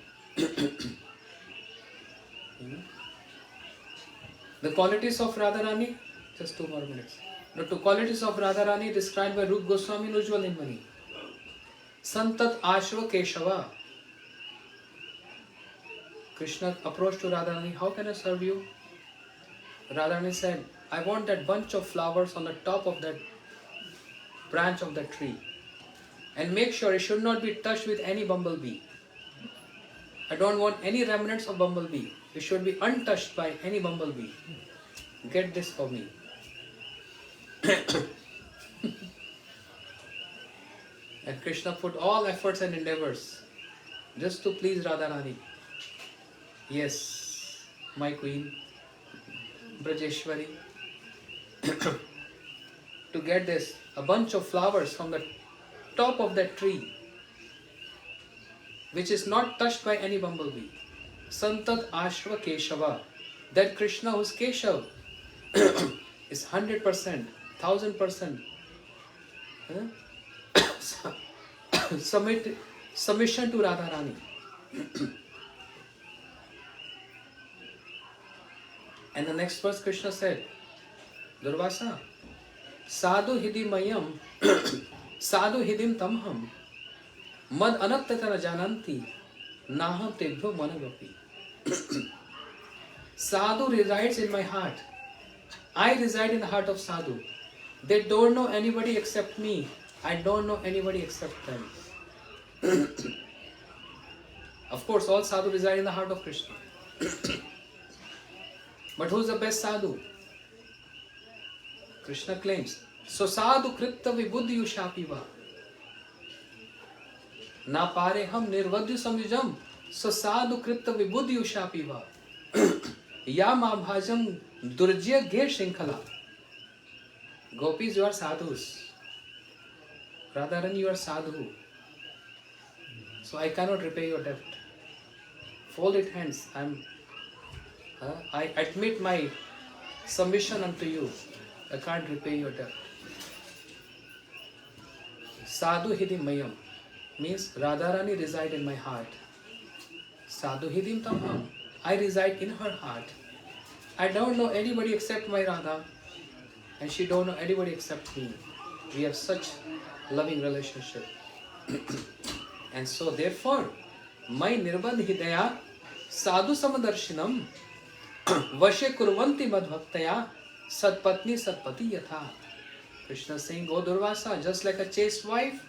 The qualities of Radharani, just 2 more minutes. The 2 qualities of Radharani described by Rup Goswami in Ujjwal Himani. Santat Ashva Keshava. Krishna approached to Radharani, how can I serve you? Radharani said, I want that bunch of flowers on the top of that branch of that tree. And make sure it should not be touched with any bumblebee. I don't want any remnants of bumblebee. It should be untouched by any bumblebee. Get this for me. And Krishna put all efforts and endeavors just to please Radharani. Yes, my queen, Brajeshwari. To get this, a bunch of flowers from the top of that tree, which is not touched by any bumblebee. Santat Ashva Keshava. That Krishna who's Keshav is 100%, 1000% submission to Radharani. And the next verse Krishna said, Durvasa, Sadhu hidi mayam, Sadhu hidim tamham, Mad anattatana jananti, Naham tebhyo managapi. Sadhu resides in my heart. I reside in the heart of Sadhu. They don't know anybody except me. I don't know anybody except them. Of course, all sadhu reside in the heart of Krishna. But who's the best sadhu? Krishna claims, so sadhu kripta vibuddhi ushapiva. Na pare ham nirvadyu samyujam. So sadhu kripta vibuddhi ushapiva. Yam abhajam durjya ge shinkhala. Gopis, you are sadhus. Radharani, you are sadhu. So I cannot repay your debt. Folded hands. I admit my submission unto you. I can't repay your debt. Sadhu hidim mayam means Radharani reside in my heart. Sadhu hidim tamam. I reside in her heart. I don't know anybody except my Radha, and she don't know anybody except me. We have such loving relationship. And so therefore, my nirbandh hidaya sadhu samadarshinam vashe kurvanti madbhaktaya satpatni satpati yatha. Krishna is saying, O Durvasa, just like a chaste wife,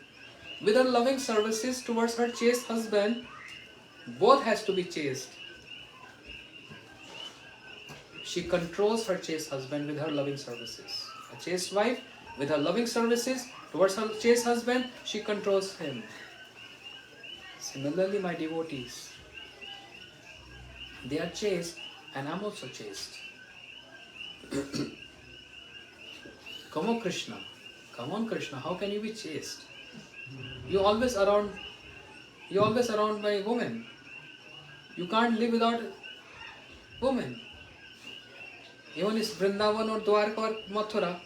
with her loving services towards her chaste husband, both has to be chaste. She controls her chaste husband with her loving services. A chaste wife, with her loving services towards her chaste husband, she controls him. Similarly, my devotees, they are chaste and I am also chaste. Come on, Krishna. Come on, Krishna. How can you be chaste? You always around by women. You can't live without women. Even in Vrindavan or Dwarka or Mathura,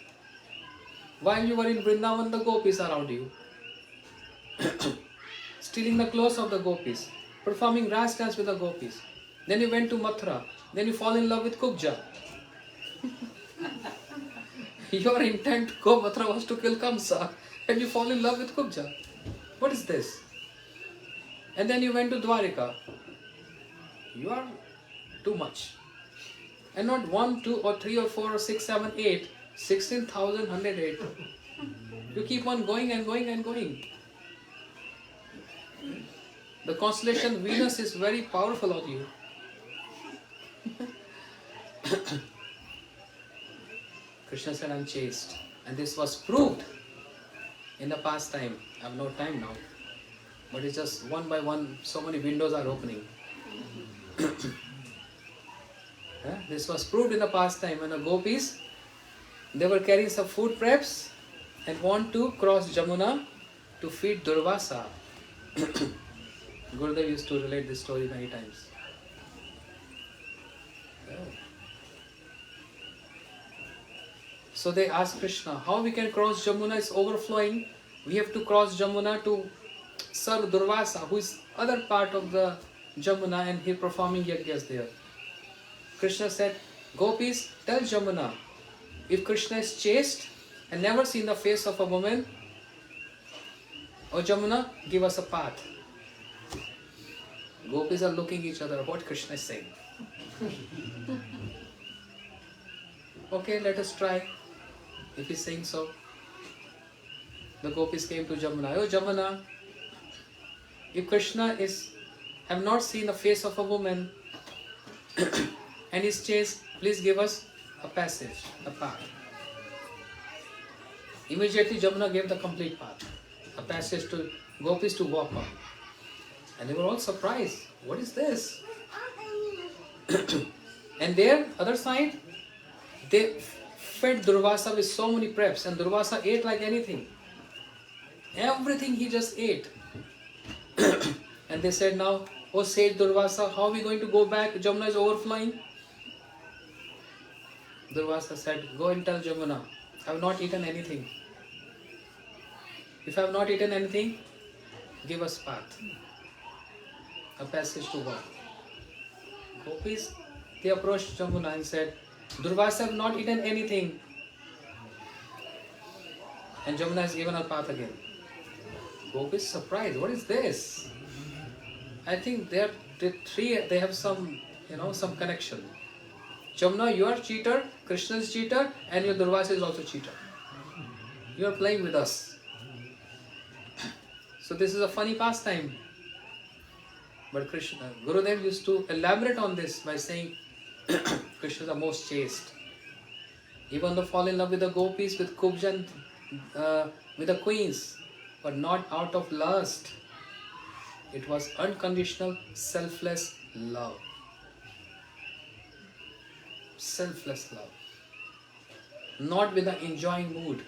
while you were in Vrindavan, the gopis around you, stealing the clothes of the gopis, performing ras dance with the gopis. Then you went to Mathura. Then you fall in love with Kubja. Your intent to go Mathura was to kill Kamsa, and you fall in love with Kubja. What is this? And then you went to Dwarika. You are too much. And not 1, 2, or 3, or 4, or 6, 7, 8, 16,108. You keep on going and going and going. The constellation Venus is very powerful on you. Krishna said, I am chaste. And this was proved in the past time. I have no time now. But it's just one by one, so many windows are opening. This was proved in the past time when the gopis, they were carrying some food preps and want to cross Jamuna to feed Durvasa. Gurudev used to relate this story many times. So they asked Krishna, how we can cross Jamuna? Is overflowing. We have to cross Jamuna to serve Durvasa, who is other part of the Jamuna, and he performing yajnas there. Krishna said, Gopis, tell Jamuna, if Krishna is chaste and never seen the face of a woman, O Jamuna, give us a path. Gopis are looking each other, what Krishna is saying. Okay, let us try. If he is saying so. The gopis came to Jamuna. Oh Jamuna, if Krishna have not seen the face of a woman and is chaste, please give us a passage, a path. Immediately Jamuna gave the complete path, a passage to gopis to walk on. And they were all surprised. What is this? And there, other side, they fed Durvasa with so many preps, and Durvasa ate like anything. Everything he just ate. And they said, now, oh sage Durvasa, how are we going to go back? Jamuna is overflowing. Durvasa said, go and tell Jamuna, I have not eaten anything. If I have not eaten anything, give us path, a passage to walk. Gopis, they approached Jamuna and said, Durvasa have not eaten anything. And Jamuna has given a path again. Gopis surprised, what is this? I think they have some, some connection. Jamuna, you are cheater, Krishna is cheater, and your Durvasa is also cheater. You are playing with us. So this is a funny pastime. But Krishna, Gurudev used to elaborate on this by saying Krishna is the most chaste. Even though fall in love with the gopis, with Kubjan, with the queens, but not out of lust. It was unconditional, selfless love. Selfless love. Not with an enjoying mood.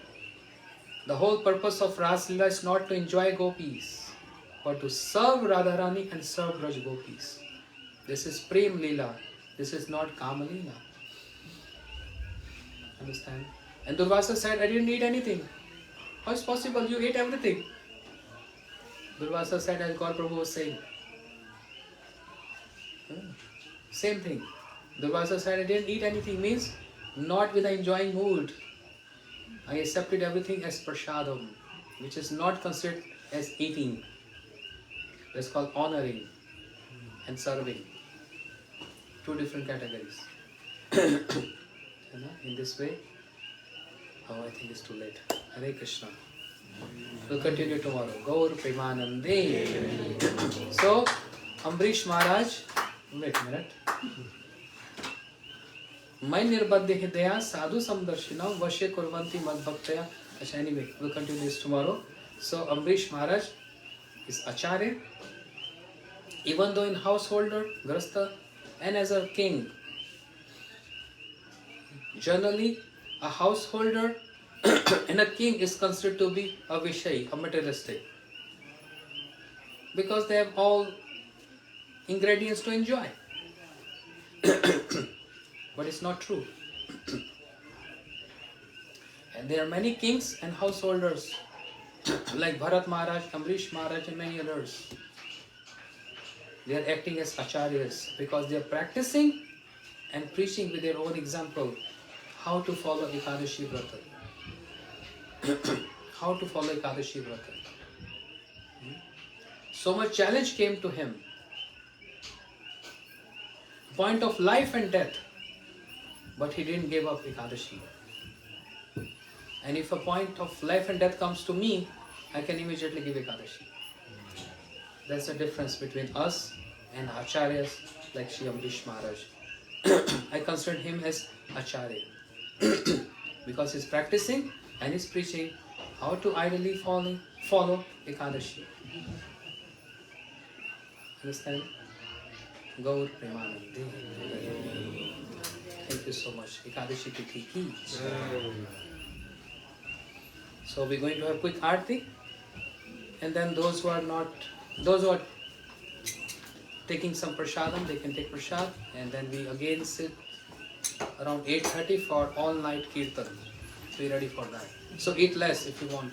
The whole purpose of Ras Leela is not to enjoy gopis, but to serve Radharani and serve Braj gopis. This is Prem Leela. This is not Kama Leela. Understand? And Durvasa said, I didn't eat anything. How is possible? You ate everything. Durvasa said, as God Prabhu was saying. Same thing. Durvasa said, I didn't eat anything. Means not with an enjoying mood. I accepted everything as prasadam, which is not considered as eating. That's called honoring and serving. Two different categories. In this way, I think it's too late. Hare Krishna. We'll continue tomorrow. Gaur Premanande. So, Ambrish Maharaj, wait a minute. मैं निर्बद्ध हृदया साधु समदर्शिना वशे कुर्वन्ति मद्भक्तया. Anyway, we'll continue this tomorrow. So Ambrish Maharaj is Acharya, even though in householder, Grasta, and as a king. Generally, a householder and a king is considered to be a Vishay, a materialistic, because they have all ingredients to enjoy. But it's not true. And there are many kings and householders like Bharat Maharaj, Ambrish Maharaj and many others. They are acting as acharyas because they are practicing and preaching with their own example how to follow Ekadasi Vrata. How to follow Ekadasi Vrata. So much challenge came to him. Point of life and death. But he didn't give up Ekadashi. And if a point of life and death comes to me, I can immediately give Ekadashi. That's the difference between us and acharyas like Shri Ambrish Maharaj. I consider him as acharya because he's practicing and he's preaching how to ideally follow Ekadashi. Understand? Gaur Premanande. Thank you so much. Ekadashi Tithi ki. So we're going to have quick arti, and then those who are taking some prasadam, they can take prasad, and then we again sit around 8:30 for all night kirtan. Be ready for that. So eat less if you want.